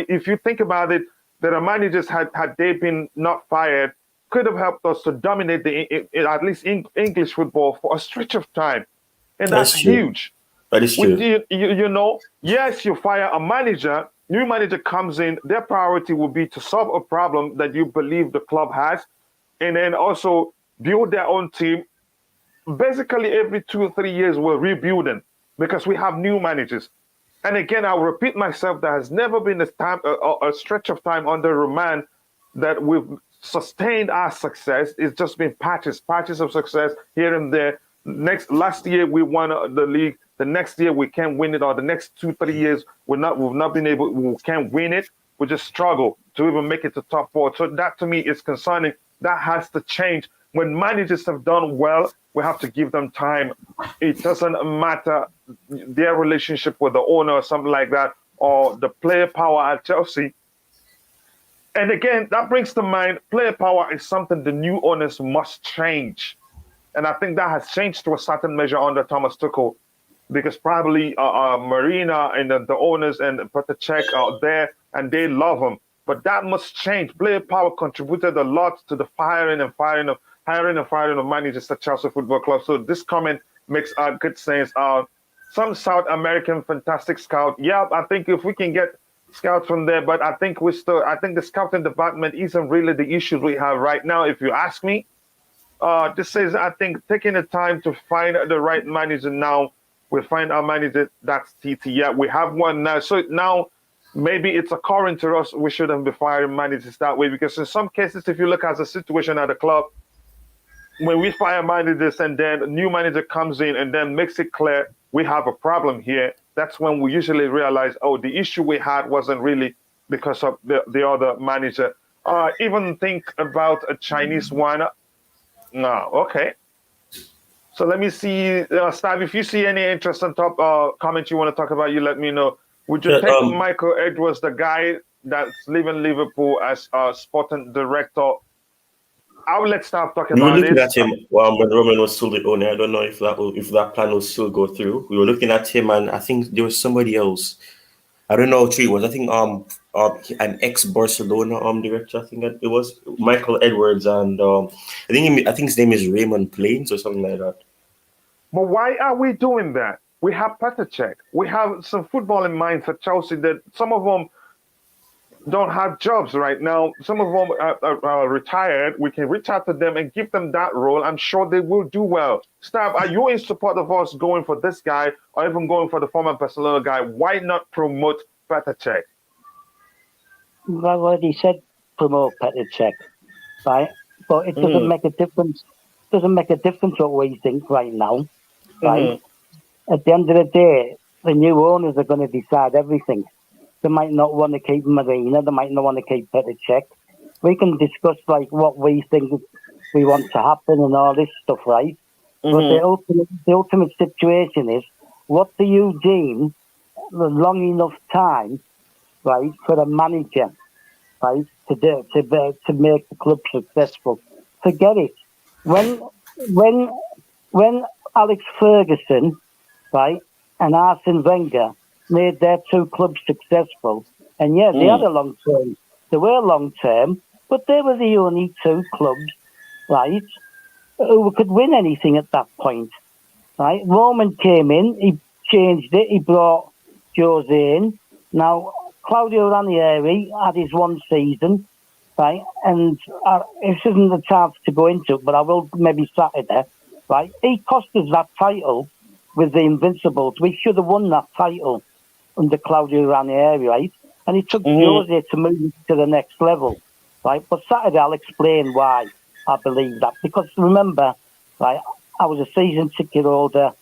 if you think about it, that the managers had they been not fired, could have helped us to dominate at least English football for a stretch of time. And that's huge.
That is true.
Yes, you fire a manager, new manager comes in, their priority will be to solve a problem that you believe the club has, and then also build their own team. Basically, every 2 or 3 years, we're rebuilding because we have new managers. And again, I'll repeat myself, there has never been a stretch of time under Roman that we've sustained our success. It's just been patches of success here and there. Last year, we won the league. The next year we can't win it, or the next 2-3 years we've not been able, we can't win it. We just struggle to even make it to top 4. So that to me is concerning. That has to change. When managers have done well, we have to give them time. It doesn't matter their relationship with the owner or something like that, or the player power at Chelsea. And again, that brings to mind, player power is something the new owners must change. And I think that has changed to a certain measure under Thomas Tuchel, because probably Marina and the owners and Petr Cech are there and they love him. But that must change. Player power contributed a lot to the hiring and firing of managers at Chelsea Football Club. So this comment makes good sense. Some South American fantastic scout. Yeah, I think if we can get scouts from there, but I think the scouting department isn't really the issues we have right now, if you ask me. This is, I think, taking the time to find the right manager now. We find our manager, that's TT. Yeah, we have one now. So now maybe it's occurring to us we shouldn't be firing managers that way, because in some cases, if you look at the situation at the club, when we fire managers and then a new manager comes in and then makes it clear we have a problem here, that's when we usually realize, oh, the issue we had wasn't really because of the other manager. Even think about a Chinese one. No, okay. So let me see, Stav, if you see any interesting comments you want to talk about, you let me know. Would you take Michael Edwards, the guy that's leaving Liverpool as sporting director? I'll let start talking
We were
about
looking
this.
at him when Roman was still the owner. I don't know if that plan will still go through. We were looking at him, and I think there was somebody else. I don't know who it was. I think an ex-Barcelona director. I think it was Michael Edwards, and I think his name is Raymond Plains or something like that.
But why are we doing that? We have Petr. We have some football in mind for Chelsea that some of them don't have jobs right now. Some of them are retired. We can reach out to them and give them that role. I'm sure they will do well. Stab, are you in support of us going for this guy or even going for the former Barcelona guy? Why not promote Petr?
Well, what he said, promote Petr, right? But it doesn't make a difference. Doesn't make a difference what we think right now, right? At the end of the day, the new owners are going to decide everything. They might not want to keep Marina. They might not want to keep Petr. We can discuss like what we think we want to happen and all this stuff, right? But the ultimate situation is, what do you deem the long enough time, right, for a manager, right, to make the club successful? Forget it. When Alex Ferguson, right, and Arsene Wenger made their two clubs successful, and yeah, they had a long term. They were long term, but they were the only two clubs, right, who could win anything at that point, right? Roman came in, he changed it, he brought Jose in. Now Claudio Ranieri had his one season, right, and this isn't the chance to go into it, but I will maybe Saturday, right? He cost us that title with the Invincibles. We should have won that title under Claudio Ranieri, right? And he took Jose to move to the next level, right? But Saturday I'll explain why I believe that. Because remember, right, I was a season ticket holder.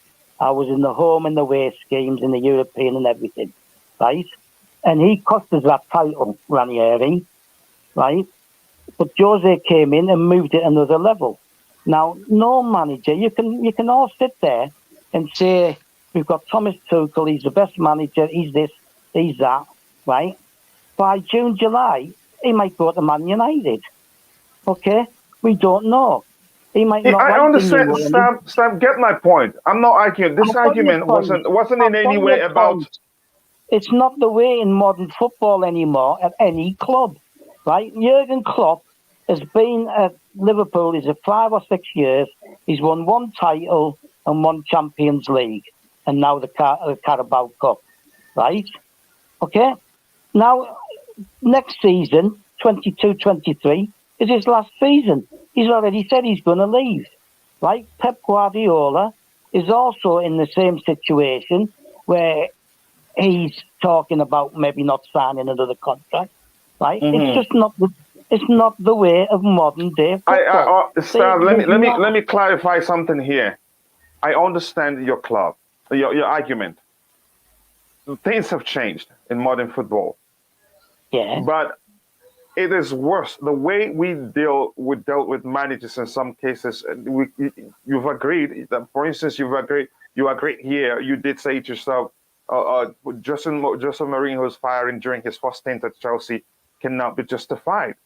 I was in the home and away schemes in the European and everything, right? And he cost us that title, Ranieri, right? But Jose came in and moved it another level. Now, no manager, you can all sit there and say, we've got Thomas Tuchel, he's the best manager, he's this, he's that, right? By June, July, he might go to Man United. Okay? We don't know. He might not
I
like
understand.
the new
Stab, get my point. I'm not arguing. This argument wasn't in any way about.
It's not the way in modern football anymore at any club, right? Jurgen Klopp has been at Liverpool, he's at 5 or 6 years. He's won one title and one Champions League, and now the Carabao Cup, right? Okay? Now, next season, 22-23, is his last season. He's already said he's going to leave, right? Pep Guardiola is also in the same situation where he's talking about maybe not signing another contract, right? It's just not the way of modern day football.
Let me clarify something here. I understand your club, your argument. Things have changed in modern football.
Yeah.
But it is worse. The way we dealt with managers in some cases, you've agreed. For instance, you agreed here. You did say it yourself. Jose Mourinho's firing during his first stint at Chelsea cannot be justified.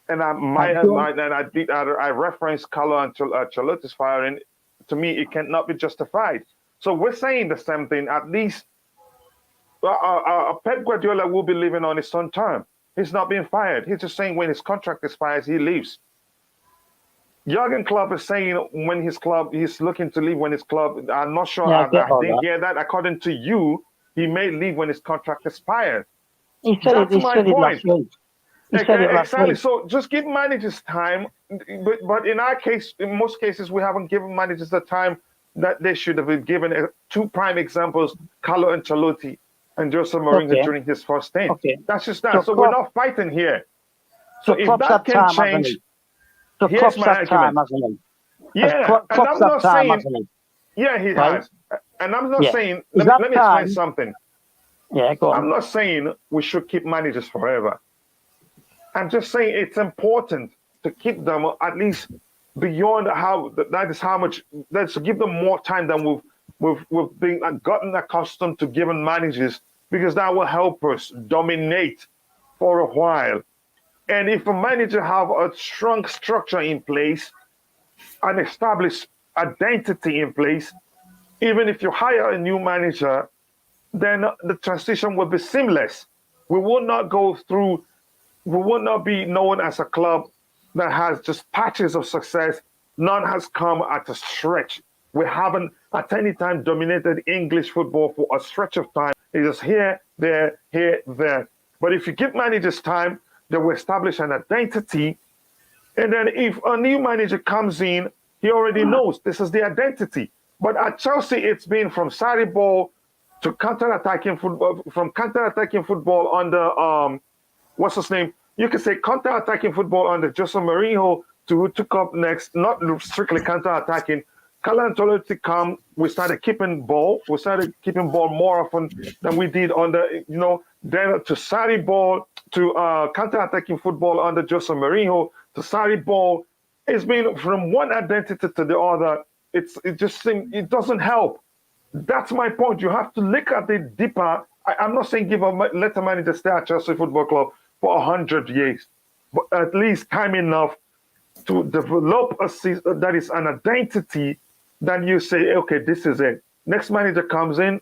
And I referenced Carlo Ancelotti's firing. To me, it cannot be justified. So we're saying the same thing. At least Pep Guardiola will be leaving on his own term. He's not being fired. He's just saying when his contract expires, he leaves. Jurgen Klopp is saying when he's looking to leave when his club. I'm not sure. I didn't hear that. According to you, he may leave when his contract expires.
He said it last week.
Exactly. So just give managers time. But in our case, in most cases, we haven't given managers the time that they should have been given. Two prime examples: Carlo Ancelotti and Jose Mourinho during his first stint. Okay. That's just that. So we're not fighting here. So if that can change, here's my argument. Yeah, and I'm not saying. Yeah, he has. And I'm not saying. Let me explain something.
Yeah, go on.
I'm not saying we should keep managers forever. I'm just saying it's important to keep them at least beyond that's to give them more time than we've gotten accustomed to giving managers, because that will help us dominate for a while And if a manager have a strong structure in place, an established identity in place, even if you hire a new manager, then the transition will be seamless. We will not go through, we will not be known as a club that has just patches of success. None has come at a stretch. We haven't at any time dominated English football for a stretch of time. It's just here, there, here, there. But if you give managers time, they will establish an identity. And then if a new manager comes in, he already knows this is the identity. But at Chelsea, it's been from Sarri ball to counter-attacking football, from counter-attacking football under, what's his name? You could say counter-attacking football under Jose Mourinho to who took up next, not strictly counter-attacking. Carlo Ancelotti come, we started keeping ball. We started keeping ball more often than we did under, then to Sarri ball, to counter-attacking football under Jose Mourinho, to Sarri ball. It's been from one identity to the other. It just seems, it doesn't help. That's my point. You have to look at it deeper. I'm not saying let a manager stay at Chelsea Football Club for 100 years, but at least time enough to develop that is an identity. Then you say, okay, this is it. Next manager comes in,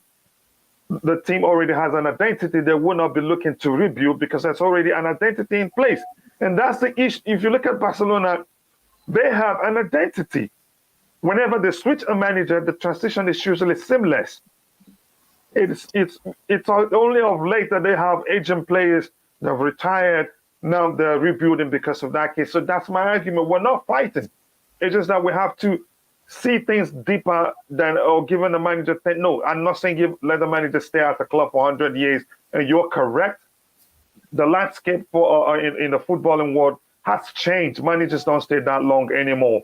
the team already has an identity. They will not be looking to rebuild because there's already an identity in place. And that's the issue. If you look at Barcelona, they have an identity. Whenever they switch a manager, the transition is usually seamless. It's only of late that they have aging players that have retired. Now they're rebuilding because of that case. So that's my argument. We're not fighting. It's just that we have to see things deeper than giving the manager. No, I'm not saying let the manager stay at the club for 100 years. And you're correct. The landscape for in the footballing world has changed. Managers don't stay that long anymore.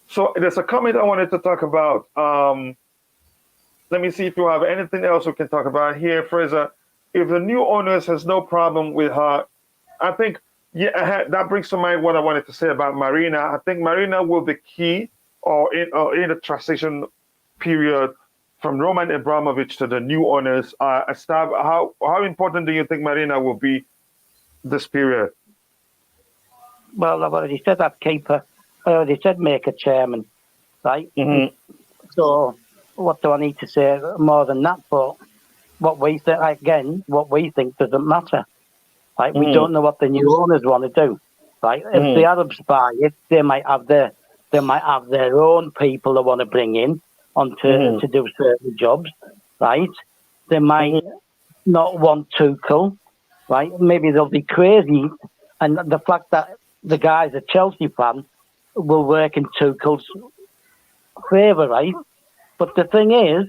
So there's a comment I wanted to talk about. Let me see if you have anything else we can talk about here, Fraser. If the new owners has no problem with her, I think, that brings to mind what I wanted to say about Marina. I think Marina will be key in the transition period from Roman Abramovich to the new owners. How important do you think Marina will be this period?
Well, I've already said that keeper. I already said make a chairman, right? Mm-hmm. So what do I need to say more than that? But what we think doesn't matter, right? Mm-hmm. We don't know what the new owners want to do, right? Mm-hmm. If the Arabs buy it, they might have their own people they want to bring in to do certain jobs, right? They might not want Tuchel, right? Maybe they'll be crazy, and the fact that the guy's a Chelsea fan will work in Tuchel's favour, right? But the thing is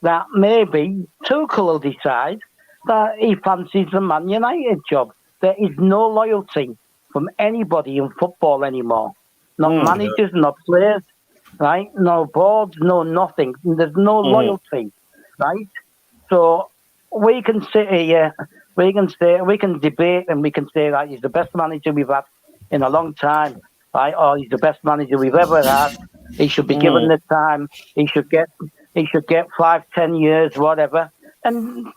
that maybe Tuchel will decide that he fancies the Man United job. There is no loyalty from anybody in football anymore. Not managers, not players, right? No boards, no nothing. There's no loyalty, right? So we can sit here, we can debate and we can say that he's the best manager we've had in a long time, right? Or he's the best manager we've ever had. He should be given the time. He should get 5-10 years, whatever. And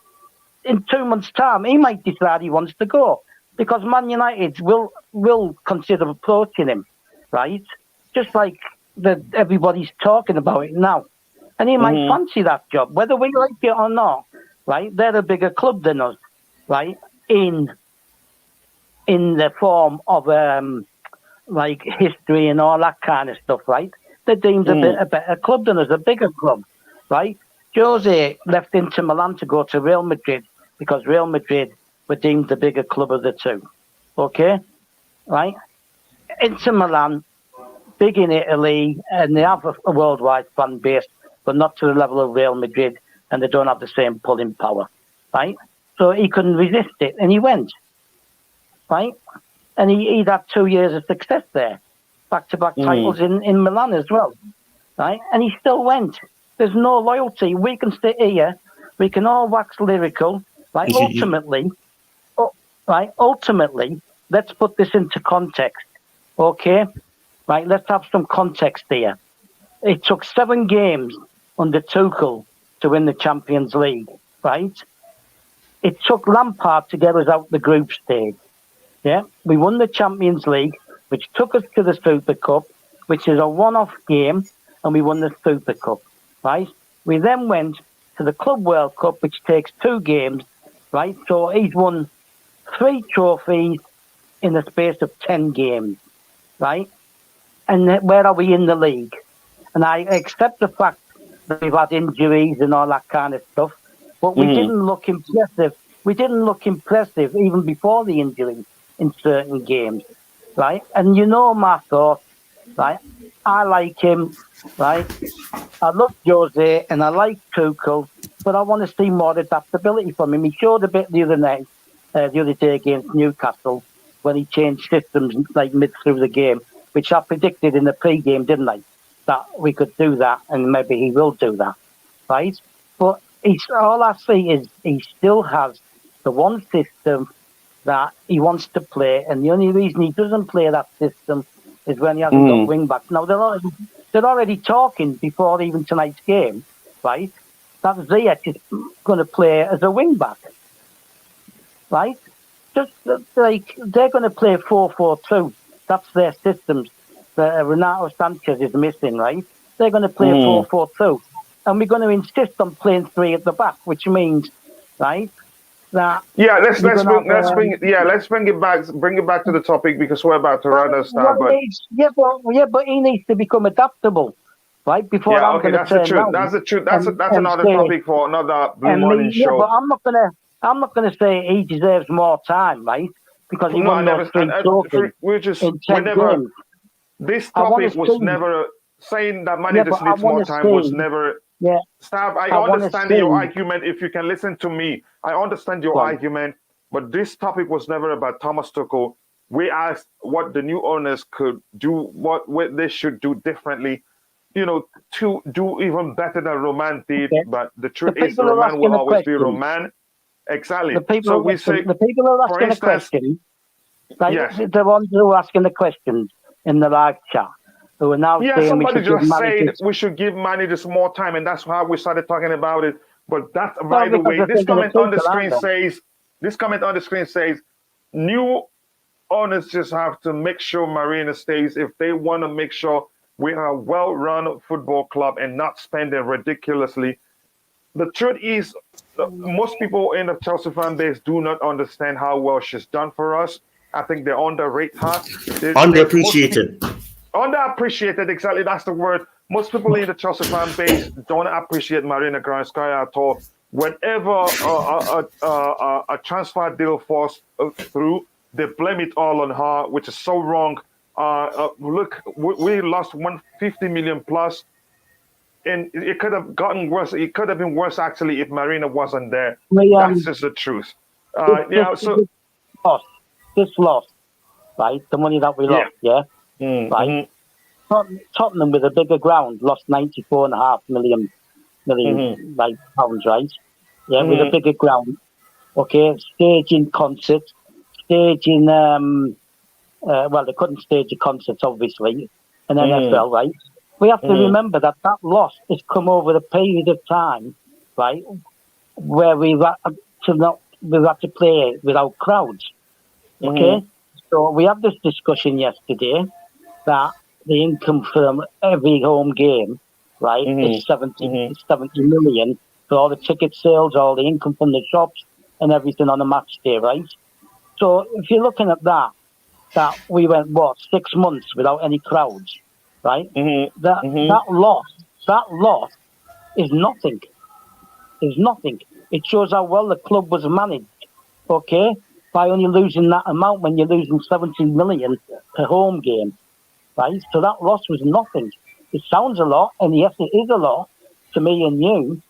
in 2 months' time, he might decide he wants to go because Man United will consider approaching him, right? Just like everybody's talking about it now. And he might fancy that job, whether we like it or not, right? They're a bigger club than us, right? In the form of like history and all that kind of stuff, right? They're deemed a better club than us, a bigger club, right? Jose left Inter Milan to go to Real Madrid because Real Madrid were deemed the bigger club of the two, okay? Right? Inter Milan, big in Italy, and they have a worldwide fan base, but not to the level of Real Madrid, and they don't have the same pulling power, right? So he couldn't resist it, and he went, right? And he had 2 years of success there, back-to-back titles in Milan as well, right? And he still went. There's no loyalty. We can sit here, we can all wax lyrical, right? Ultimately, let's put this into context, okay? Right, let's have some context here. It took 7 games under Tuchel to win the Champions League, right? It took Lampard to get us out the group stage. Yeah, we won the Champions League, which took us to the Super Cup, which is a one-off game, and we won the Super Cup, right? We then went to the Club World Cup, which takes 2 games, right? So he's won 3 trophies in the space of 10 games, right? And where are we in the league? And I accept the fact that we've had injuries and all that kind of stuff, but we didn't look impressive. We didn't look impressive even before the injuries in certain games, right? And you know my thoughts, right? I like him, right? I love Jose and I like Tuchel, but I want to see more adaptability from him. He showed a bit the other day against Newcastle when he changed systems like mid through the game, which I predicted in the pre-game, didn't I? That we could do that, and maybe he will do that, right? But all I see is he still has the one system that he wants to play, and the only reason he doesn't play that system is when he hasn't got wing backs. Now they're already talking before even tonight's game, right? That Ziyech is going to play as a wing back, right? Just like they're going to play 4-4-2. That's their systems. Renato Sanchez is missing, right? They're going to play 4-4-2, and we're going to insist on playing 3 at the back, which means, right? That
let's bring it back to the topic because we're about to run out of stuff.
But he needs to become adaptable, right? Before I'm going to turn around.
That's the truth. That's another topic for another Blue Morning show.
But I'm not going to say he deserves more time, right? Because he won those 3 trophies in 10 games.
This topic was never saying that Manny just needs more time. Was never.
Yeah.
Stab, I understand your argument. If you can listen to me, I understand your argument. But this topic was never about Thomas Tuchel. We asked what the new owners could do, what they should do differently, to do even better than Roman did. Okay. But the truth is, Roman will always be Roman. Exactly.
The people who are asking the question, right? Yes. The ones who are asking the questions in the live chat. Who are now saying
somebody just said we should give managers more time, and that's how we started talking about it. But that's by the way, this comment on the screen says, new owners just have to make sure Marina stays if they want to make sure we are a well-run football club and not spending ridiculously. The truth is, most people in the Chelsea fan base do not understand how well she's done for us. I think they underrate her.
Underappreciated.
Underappreciated, exactly. That's the word. Most people in the Chelsea fan base don't appreciate Marina Granovskaia at all. Whenever a transfer deal falls through, they blame it all on her, which is so wrong. Look, we lost 150 million plus, and it could have gotten worse. It could have been worse actually if Marina wasn't there. That's just the truth.
This loss, right? The money that we lost, right? Tottenham with a bigger ground lost 94.5 million pounds, right? Yeah, with a bigger ground. Okay, staging concerts, staging they couldn't stage a concert obviously in NFL, right? We have to remember that loss has come over a period of time, right? Where we've had to play without crowds. Okay? So we had this discussion yesterday that the income from every home game, right, is 70 million for all the ticket sales, all the income from the shops and everything on a match day, right? So if you're looking at that we went, 6 months without any crowds, right? That loss is nothing. It shows how well the club was managed, okay? By only losing that amount when you're losing 17 million per home game, right? So that loss was nothing. It sounds a lot, and yes, it is a lot to me and you,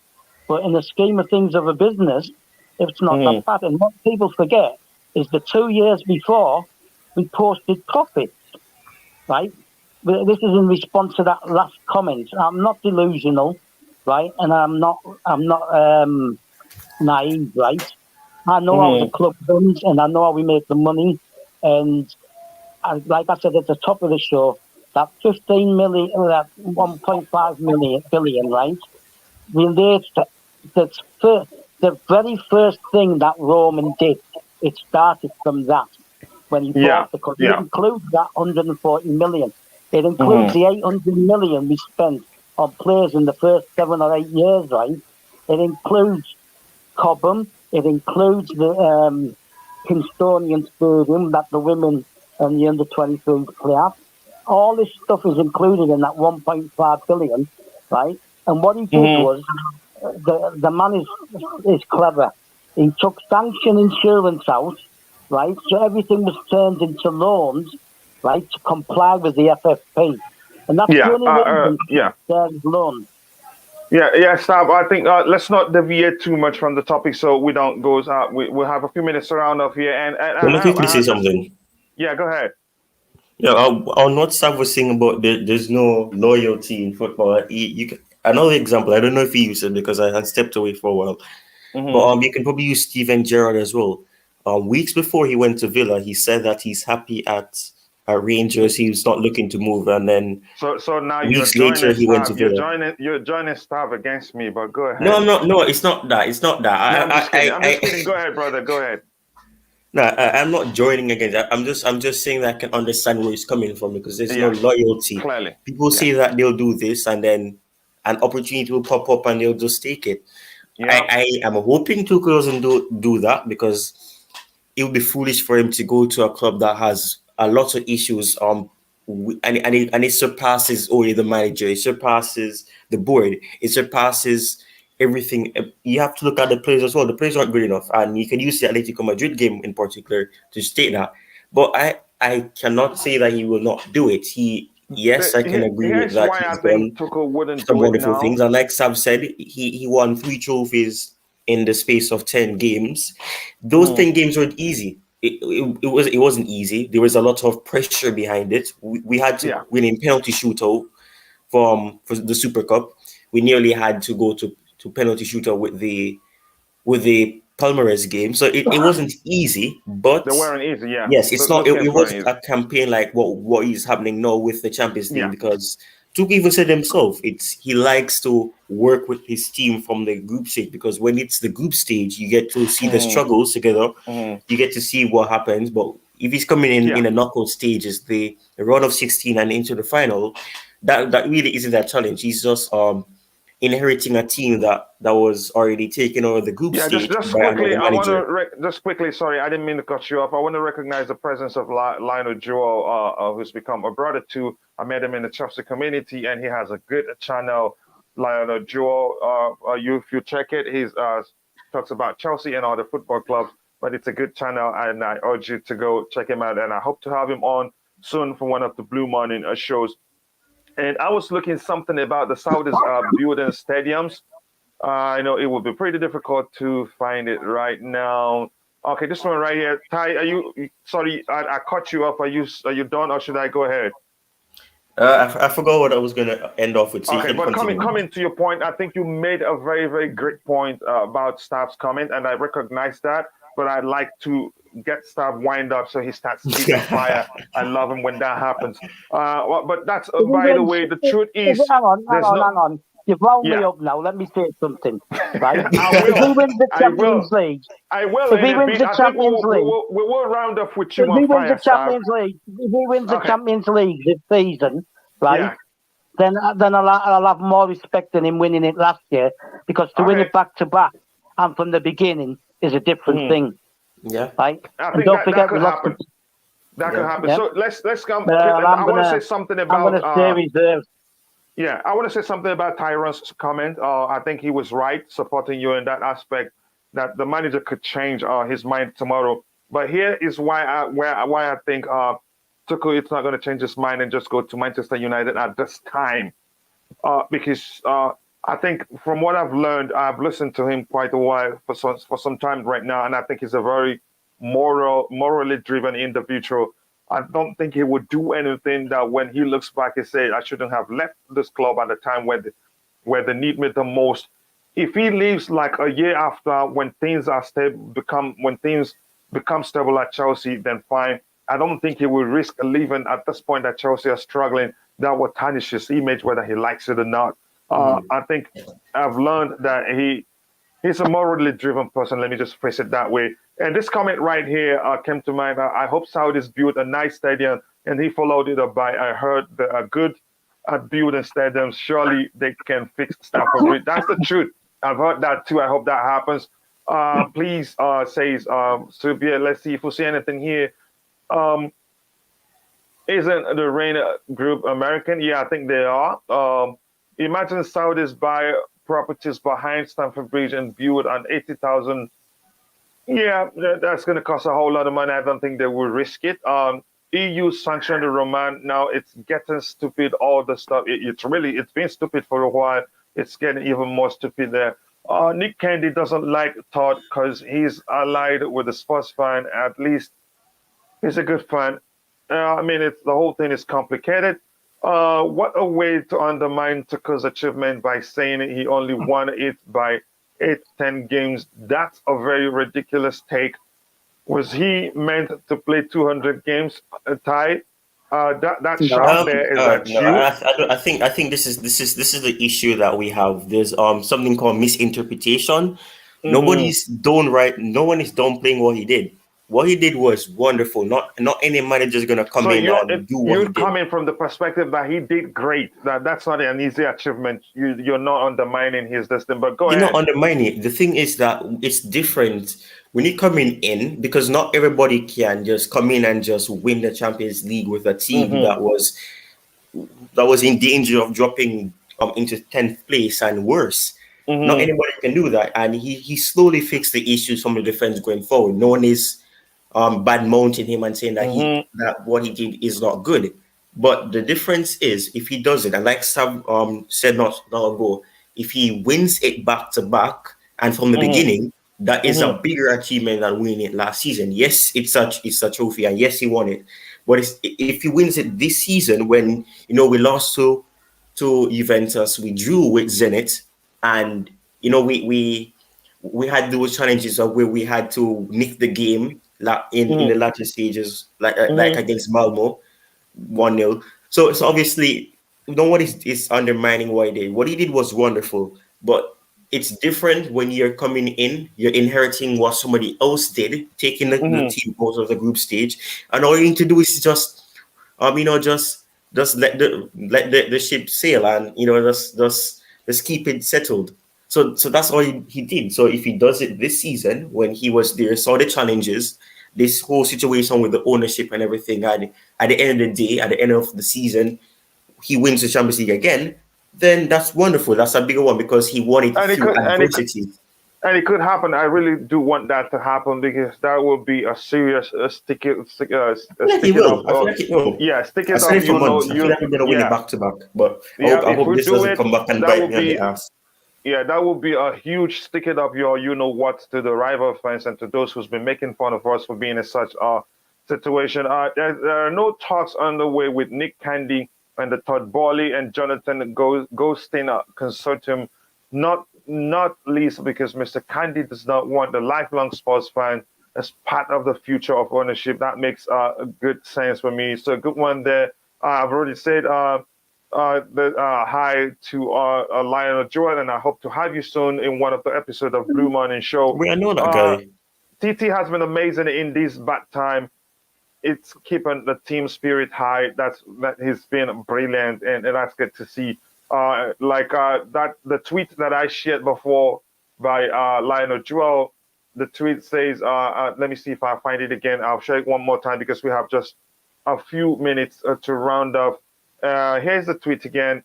but in the scheme of things of a business, it's not that bad. And what people forget is the 2 years before, we posted profits, right? This is in response to that last comment. I'm not delusional, right? And I'm not naive, right? I know how the club runs, and I know how we make the money. And like I said at the top of the show, that 15 million, that 1.5 billion, right, relates to the very first thing that Roman did. It started from that. when he bought the club. It includes that 140 million. It includes the 800 million we spent on players in the first 7 or 8 years, right? It includes Cobham. It includes the Kingstonian Stadium that the women and the under-23s play at. All this stuff is included in that 1.5 billion, right? And what he did was, the man is clever. He took sanction insurance out, right? So everything was turned into loans, right, to comply with the FFP. And that's the only reason there's loans.
Stab. I think let's not deviate too much from the topic so we don't go. We'll have a few minutes around up here. And
let me quickly say something.
Yeah, go ahead.
Yeah, on what Sav was saying about there's no loyalty in football. Another example, I don't know if he used it because I had stepped away for a while, but you can probably use Steven Gerrard as well. Weeks before he went to Villa, he said that he's happy at Rangers. He was not looking to move, and then
so now
weeks later he went to Villa.
You're joining Stav against me, but go ahead.
No, I'm not. No, it's not that. It's not that.
I'm just kidding. Go ahead, brother. Go ahead.
No, I'm not joining against that. I'm just saying that I can understand where he's coming from because there's no loyalty.
Clearly.
People say that they'll do this and then an opportunity will pop up and they'll just take it. Yeah. I am hoping Tuchel doesn't do that because it would be foolish for him to go to a club that has a lot of issues. And it surpasses only the manager. It surpasses the board. It surpasses everything. You have to look at the players as well. The players aren't good enough, and you can use the Atletico Madrid game in particular to state that. But I cannot say that he will not do it. I can agree with that.
Why I think Tuchel wouldn't
some
do
wonderful
it now.
things, and like Sam said, he won 3 trophies in the space of 10 games. Those 10 games weren't easy. It wasn't easy. There was a lot of pressure behind it. We had to win in penalty shootout for the Super Cup. We nearly had to go to penalty shootout with the Palmeiras game. So it wasn't easy, but
they weren't easy, yeah.
Yes, it's not. It wasn't a campaign like what is happening now with the Champions League because Tuchel even said himself, he likes to work with his team from the group stage because when it's the group stage, you get to see the struggles together. You get to see what happens. But if he's coming in a knockout stages, the round of 16 and into the final, that really isn't that challenge. He's just inheriting a team that was already taken over the group stage.
Just quickly, I want to sorry, I didn't mean to cut you off. I want to recognize the presence of Lionel Joel, who's become a brother too. I met him in the Chelsea community, and he has a good channel. Lionel Joel, if you check it, he talks about Chelsea and all the football clubs, but it's a good channel, and I urge you to go check him out. And I hope to have him on soon for one of the Blue Morning shows. And I was looking something about the Saudis building stadiums. I know it would be pretty difficult to find it right now. Okay, this one right here. Ty, are you? Sorry, I cut you off. Are you done, or should I go ahead?
I forgot what I was going to end off with. So
okay, but coming to your point, I think you made a very, very great point about Stav's comment, and I recognize that. But I'd like to get Stav wind up so he starts speaking fire. I love him when that happens. But that's, by the way, the truth is...
Hang on. You've wound me up now. Let me say something. Right?
If
he wins the Champions League...
I will.
If he wins the Champions League...
We will round up with you
on fire, If he wins the Champions League this season, right, then I'll have more respect than him winning it last year, because to win it back-to-back and from the beginning is a different thing.
Yeah,
right.
I think don't forget that could happen. That could happen. So let's come. I want to say something about. I want to say something about Tyrone's comment. I think he was right, supporting you in that aspect. That the manager could change his mind tomorrow. But here is why I think Tuchel is not going to change his mind and just go to Manchester United at this time, because. I think from what I've learned, I've listened to him quite a while for some time right now, and I think he's a very morally driven individual. I don't think he would do anything that when he looks back he says, I shouldn't have left this club at the time where they need me the most. If he leaves like a year after, when things are become stable at Chelsea, then fine. I don't think he will risk leaving at this point that Chelsea are struggling. That will tarnish his image, whether he likes it or not. I think I've learned that He's a morally driven person. Let me just phrase it that way. And this comment right here came to mind. I hope Saudis build a nice stadium, and he followed it up by, I heard they are good at building stadiums. Surely they can fix Stamford Bridge. That's the truth. I've heard that too. I hope that happens. Please, says Sylvia. Let's see if we see anything here. Isn't the Rain Group American? Yeah, I think they are. Imagine Saudis buy properties behind Stamford Bridge and build an 80,000. Yeah, that's going to cost a whole lot of money. I don't think they will risk it. EU sanctioned the Roman. Now it's getting stupid. All the stuff. It's been stupid for a while. It's getting even more stupid there. Nick Candy doesn't like Todd because he's allied with the sports fan. At least he's a good fan. I mean, the whole thing is complicated. What a way to undermine Tuchel's achievement by saying he only won it by 10 games. That's a very ridiculous take. Was he meant to play 200 games, Ty? That shot there is at
no,
you.
I think this is the issue that we have. There's something called misinterpretation. No one is downplaying what he did. What he did was wonderful. Not any manager is gonna come
So
in and do what he
you're
did.
coming from the perspective that he did great. That's not an easy achievement. You're not undermining his destiny. But go
You're
ahead.
not undermining it. The thing is that it's different when you're coming in, because not everybody can just come in and just win the Champions League with a team that was in danger of dropping into 10th place and worse. Not anybody can do that. And he slowly fixed the issues from the defense going forward. No one is bad mounting him and saying that that what he did is not good. But the difference is if he does it, and like Sam said not long ago, if he wins it back to back and from the beginning, that is a bigger achievement than winning it last season. Yes, it's a trophy, and yes, he won it. But if he wins it this season, when we lost to Juventus, we drew with Zenit, and we had those challenges of where we had to nick the game in the latter stages, like against Malmo, 1-0. So obviously, no one is undermining what he did. What he did was wonderful, but it's different when you're coming in, you're inheriting what somebody else did, taking the team out of the group stage, and all you need to do is just let the ship sail, and just keep it settled. So that's all he did. So if he does it this season, when he was there, saw the challenges, this whole situation with the ownership and everything, and at the end of the day, at the end of the season, he wins the Champions League again, then that's wonderful. That's a bigger one because he won it through adversity.
And it could happen. I really do want that to happen because that will be a serious stick it up.
I feel like it will.
Yeah, stick it
I
up.
said it for months. I feel like we're going to win it back to back. But I hope this doesn't come back and bite me on the ass.
Yeah, that would be a huge stick it up your what to the rival fans and to those who's been making fun of us for being in such a situation. There are no talks underway with Nick Candy and the Todd Bowley and Jonathan Goldstein consortium, not least because Mr. Candy does not want the lifelong sports fan as part of the future of ownership. That makes a good sense for me. So a good one there. I've already said hi to Lionel Joel, and I hope to have you soon in one of the episodes of Blue Morning Show.
I know that guy.
TT has been amazing in this bad time. It's keeping the team spirit high. That he's been brilliant, and that's good to see. The tweet that I shared before by Lionel Joel, the tweet says, let me see if I find it again. I'll share it one more time because we have just a few minutes to round up. Here's the tweet again.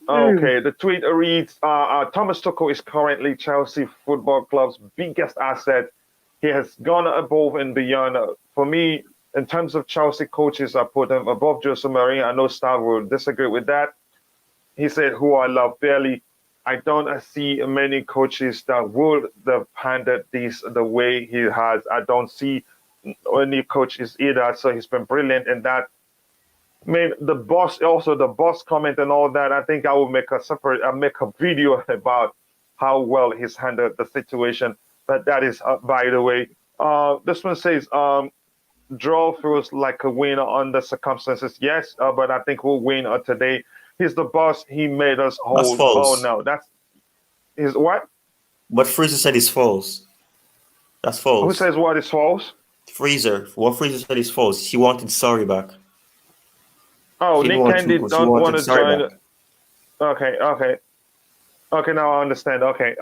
Okay, the tweet reads, Thomas Tuchel is currently Chelsea Football Club's biggest asset. He has gone above and beyond. For me, in terms of Chelsea coaches, I put him above Jose Mourinho. I know Star will disagree with that. He said, who I love barely. I don't see many coaches that would have handled this the way he has. I don't see any coaches either. So he's been brilliant in that. I mean, the boss comment and all that. I think I will make a video about how well he's handled the situation. But that is, by the way, this one says, draw feels like a win under circumstances. Yes, but I think we'll win today. He's the boss. He made us hold.
That's false.
Oh no, Is what?
What Fraser said is false. That's
Who
false.
says what is false?
What Fraser said is false. She wanted Sorry back.
Oh,
She didn't
Nick
want
Candy
Tuchel. She
don't want
wanted
to
Sorry
join.
back.
Okay. Now I understand. Okay.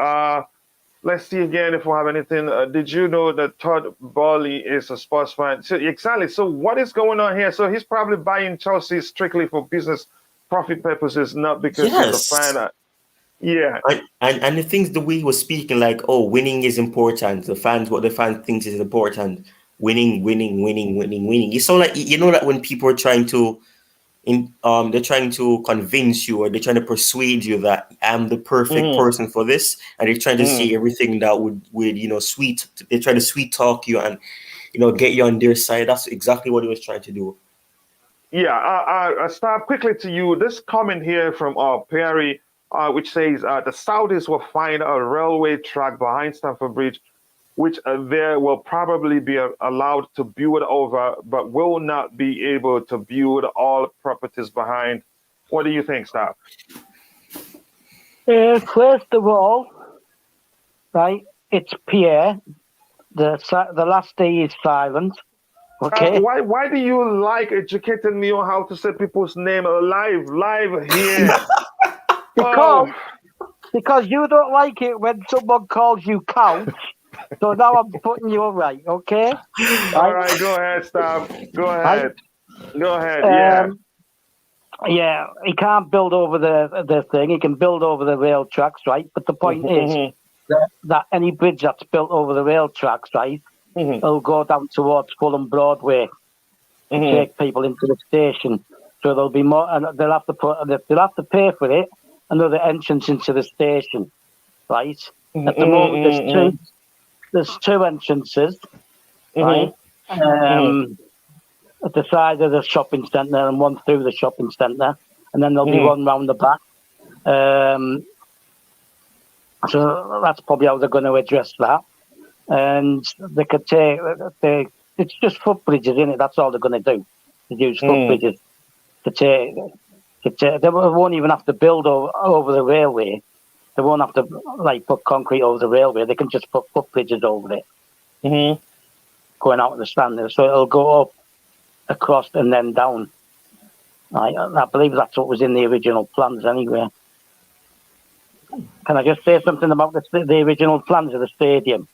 Let's see again if we have anything. Did you know that Todd Bowley is a sports fan? So, exactly. So what is going on here? So he's probably buying Chelsea strictly for business profit purposes, not because he's a fan.
Yes.
Yeah.
And the things the way he was speaking, like, oh, winning is important. What the fan thinks is important. Winning, winning, winning, winning, winning. You sound like that when people are trying to they're trying to convince you, or they're trying to persuade you that I'm the perfect
Mm-hmm.
person for this, and they're trying to
Mm-hmm.
say everything that would sweet. They try to sweet talk you and get you on their side. That's exactly what he was trying to do.
Yeah. I start quickly to you. This comment here from Perry, which says the Saudis will find a railway track behind Stamford Bridge, which there will probably be allowed to build over, but will not be able to build all properties behind. What do you think, Stav?
First of all, right, it's Pierre. The last day is silent. Okay.
Why do you like educating me on how to say people's name live here?
Because you don't like it when someone calls you couch. So now I'm putting you right, okay?
All right, go ahead, Stav. Go ahead.
Right?
Go ahead.
Yeah, he can't build over the thing. He can build over the rail tracks, right? But the point is that any bridge that's built over the rail tracks, right, will go down towards Fulham Broadway to take people into the station. So there'll be more, and they'll have to pay for it. Another entrance into the station, right? At the moment, there's two entrances, right? At the side of the shopping centre and one through the shopping centre, and then there'll be one round the back. So that's probably how they're going to address that. And they could take, it's just footbridges, isn't it? That's all they're going to do, to use footbridges to take. They won't even have to build over the railway. They won't have to put concrete over the railway. They can just put footbridges over it, going out of the stand there. So it'll go up, across, and then down. I believe that's what was in the original plans anyway. Can I just say something about the original plans of the stadium?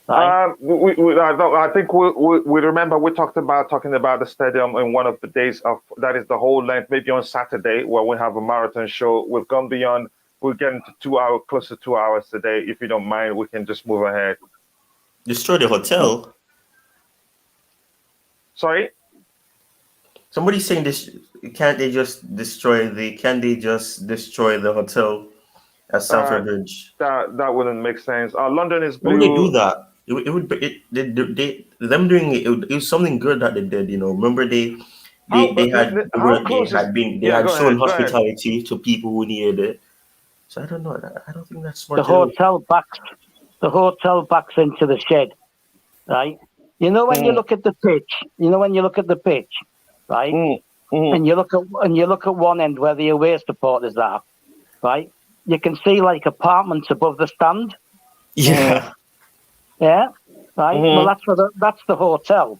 Right?
I think we remember we talking about the stadium in one of the days that is the whole length, maybe on Saturday where we have a marathon show. We've gone beyond. We're getting to 2 hours, close to 2 hours today. If you don't mind, we can just move ahead.
Destroy the hotel.
Sorry?
Somebody's saying this. Can't they just destroy the hotel at Stamford Bridge?
That wouldn't make sense. London is blue.
Why would they do that? Them doing it. It was something good that they did. Remember they had shown hospitality to people who needed it. So I don't know. I don't think that's smart.
The hotel backs into the shed, right? When you look at the pitch, right? And you look at one end where the away supporters are, right? You can see apartments above the stand.
Yeah.
Yeah. Right. Well, that's the hotel,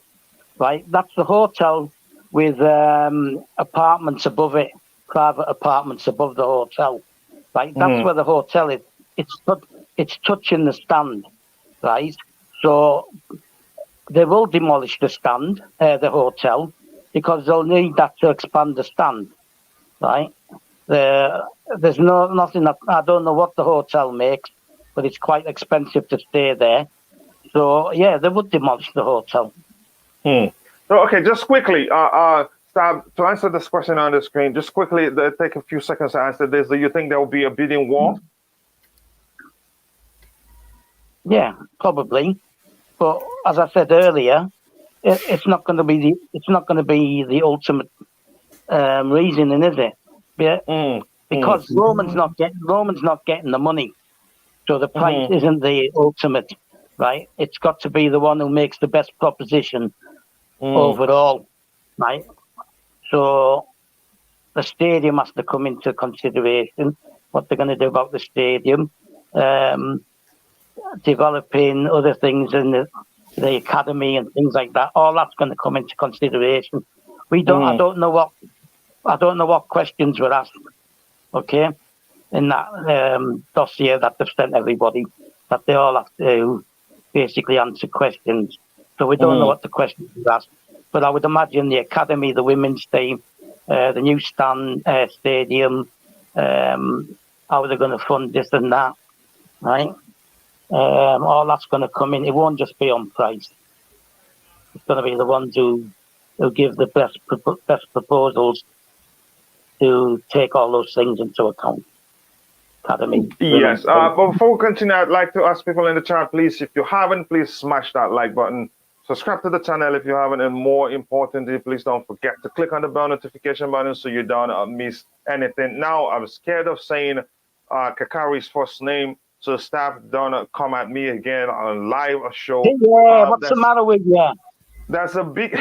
right? That's the hotel with apartments above it, private apartments above the hotel, right? That's where the hotel is. It's touching the stand, right? So they will demolish the stand, the hotel, because they'll need that to expand the stand, right? There's nothing that I don't know what the hotel makes, but it's quite expensive to stay there. So yeah, they would demolish the hotel.
So okay, just quickly, Stab, to answer this question on the screen, just quickly, take a few seconds to answer this. Do you think there will be a bidding war?
Yeah, probably. But as I said earlier, it's not going to be the ultimate reasoning, is it? Yeah. Because Roman's not getting the money, so the price isn't the ultimate, right? It's got to be the one who makes the best proposition overall, right? So the stadium has to come into consideration. What they're going to do about the stadium, developing other things in the academy and things like that. All that's going to come into consideration. I don't know what questions were asked. Okay, in that dossier that they've sent everybody, that they all have to basically answer questions. So we don't know what the questions were asked. But I would imagine the academy, the women's team, the new stadium, how they're going to fund this and that, right? All that's going to come in. It won't just be on price. It's going to be the ones who give the best proposals to take all those things into account. Academy.
Yes. But before we continue, I'd like to ask people in the chat, please, if you haven't, please smash that like button. Subscribe to the channel if you haven't, and more importantly, please don't forget to click on the bell notification button so you don't miss anything. Now, I'm scared of saying Kakari's first name, so staff don't come at me again on live show.
Yeah, what's the matter with you?
That's a big,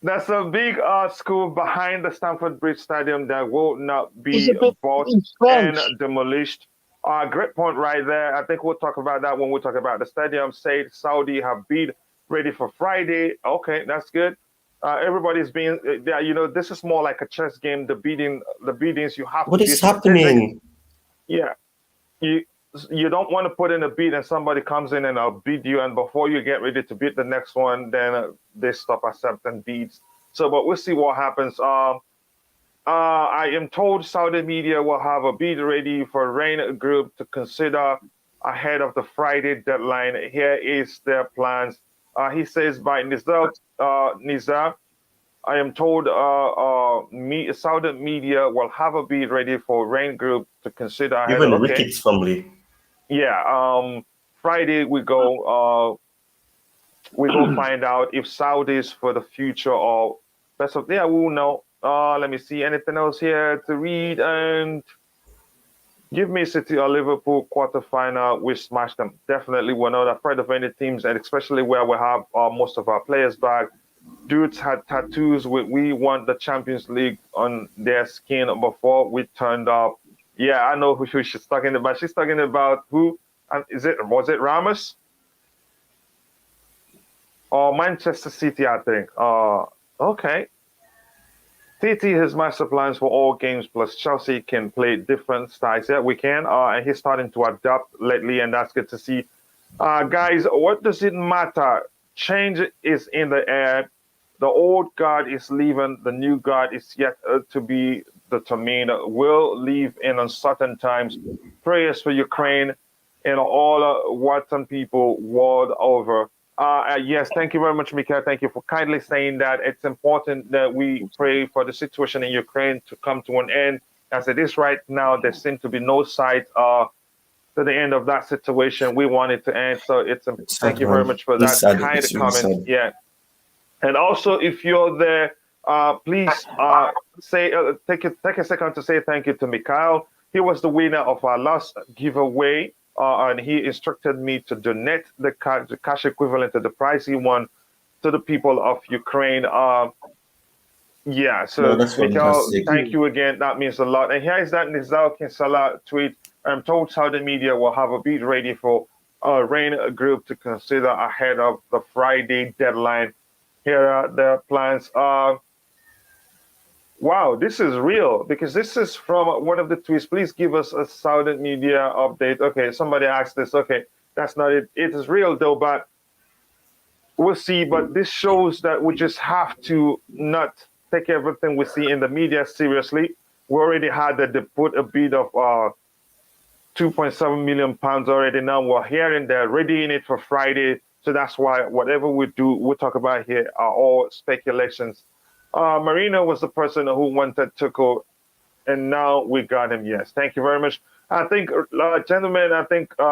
that's a big school behind the Stamford Bridge Stadium that will not be bought and demolished. Great point right there. I think we'll talk about that when we talk about the stadium. Say Saudi have bid ready for Friday. Okay, that's good. Everybody's being, this is more like a chess game. The biddings you have.
What is happening?
Yeah, you don't want to put in a bid and somebody comes in and bid you, and before you get ready to bid the next one, then they stop accepting bids. So, but we'll see what happens. I am told Saudi Media will have a bid ready for Rain Group to consider ahead of the Friday deadline. Here is their plans. He says by Nizar, I am told Saudi Media will have a bid ready for Rain Group to consider ahead.
Even Ricketts family.
Yeah, Friday we go find out if Saudis for the future or best of. Yeah, we will know. Let me see anything else here to read, and give me City or Liverpool quarterfinal. We smashed them. Definitely, we're not afraid of any teams, and especially where we have most of our players back. Dudes had tattoos. We won the Champions League on their skin before we turned up. Yeah, I know who she's talking about. She's talking about who? Was it Ramos? Or Manchester City, I think. Okay. Titi has master plans for all games, plus Chelsea can play different styles. Yeah, we can. And he's starting to adapt lately, and that's good to see. Guys, what does it matter? Change is in the air. The old guard is leaving. The new guard is yet to be determined. Will leave in uncertain times. Prayers for Ukraine and all Western people world over. Yes, thank you very much, Mika. Thank you for kindly saying that. It's important that we pray for the situation in Ukraine to come to an end. As it is right now, there seems to be no sight to the end of that situation. We want it to end. So thank you very much for that kind of comment. Yeah. And also, if you're there, please take a second to say thank you to Mikhail. He was the winner of our last giveaway, and he instructed me to donate the cash equivalent to the prize he won to the people of Ukraine. So Mikhail, thank you again. That means a lot. And here is that Nizal Kinsala tweet. I'm told Saudi Media will have a bid ready for Rain Group to consider ahead of the Friday deadline. Here are the plans. Wow, this is real, because this is from one of the tweets. Please give us a Saudi Media update. Okay, somebody asked this. Okay, that's not it. It is real though, but we'll see. But this shows that we just have to not take everything we see in the media seriously. We already had that they put a bid of 2.7 million pounds already. Now we're hearing they're readying it for Friday. So that's why whatever we do, we talk about here are all speculations. Marina was the person who wanted Tuchel, and now we got him. Yes, thank you very much. I think, gentlemen,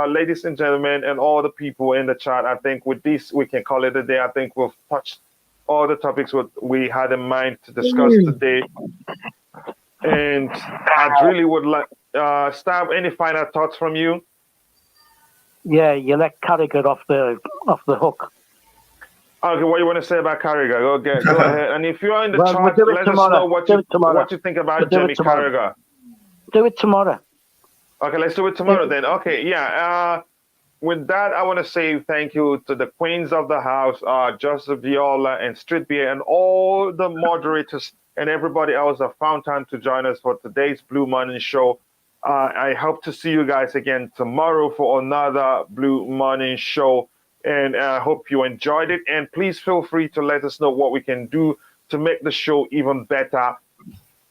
ladies and gentlemen, and all the people in the chat, I think with this, we can call it a day. I think we've touched all the topics we had in mind to discuss today. And I really would like, Stab, any final thoughts from you?
Yeah, you let Carragher off the hook.
Okay, what you want to say about Carragher? Go ahead. And if you're in the chat, let us know what you think about Jamie Carragher.
Do it tomorrow.
Okay, let's do it tomorrow then. Okay, yeah. With that, I want to say thank you to the queens of the house, Joseph Viola and Street Beer, and all the moderators and everybody else that found time to join us for today's Blue Morning Show. I hope to see you guys again tomorrow for another Blue Morning Show. And I hope you enjoyed it. And please feel free to let us know what we can do to make the show even better.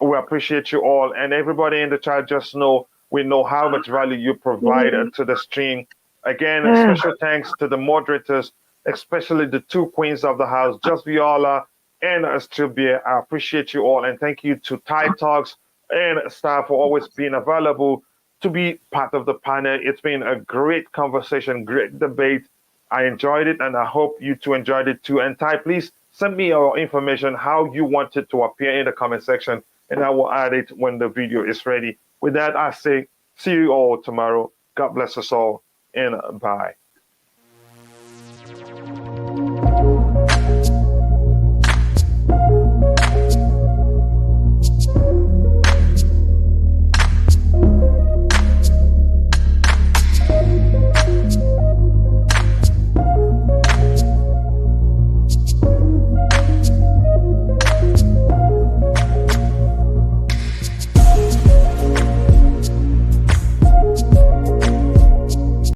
We appreciate you all. And everybody in the chat, just know we know how much value you provide to the stream. Again, special thanks to the moderators, especially the two queens of the house, Just Viola and Astrilbia. I appreciate you all. And thank you to Tide Talks and staff for always being available to be part of the panel. It's been a great conversation, great debate. I enjoyed it, and I hope you two enjoyed it too. And Ty, please send me your information, how you want it to appear in the comment section, and I will add it when the video is ready. With that, I say, see you all tomorrow. God bless us all, and bye.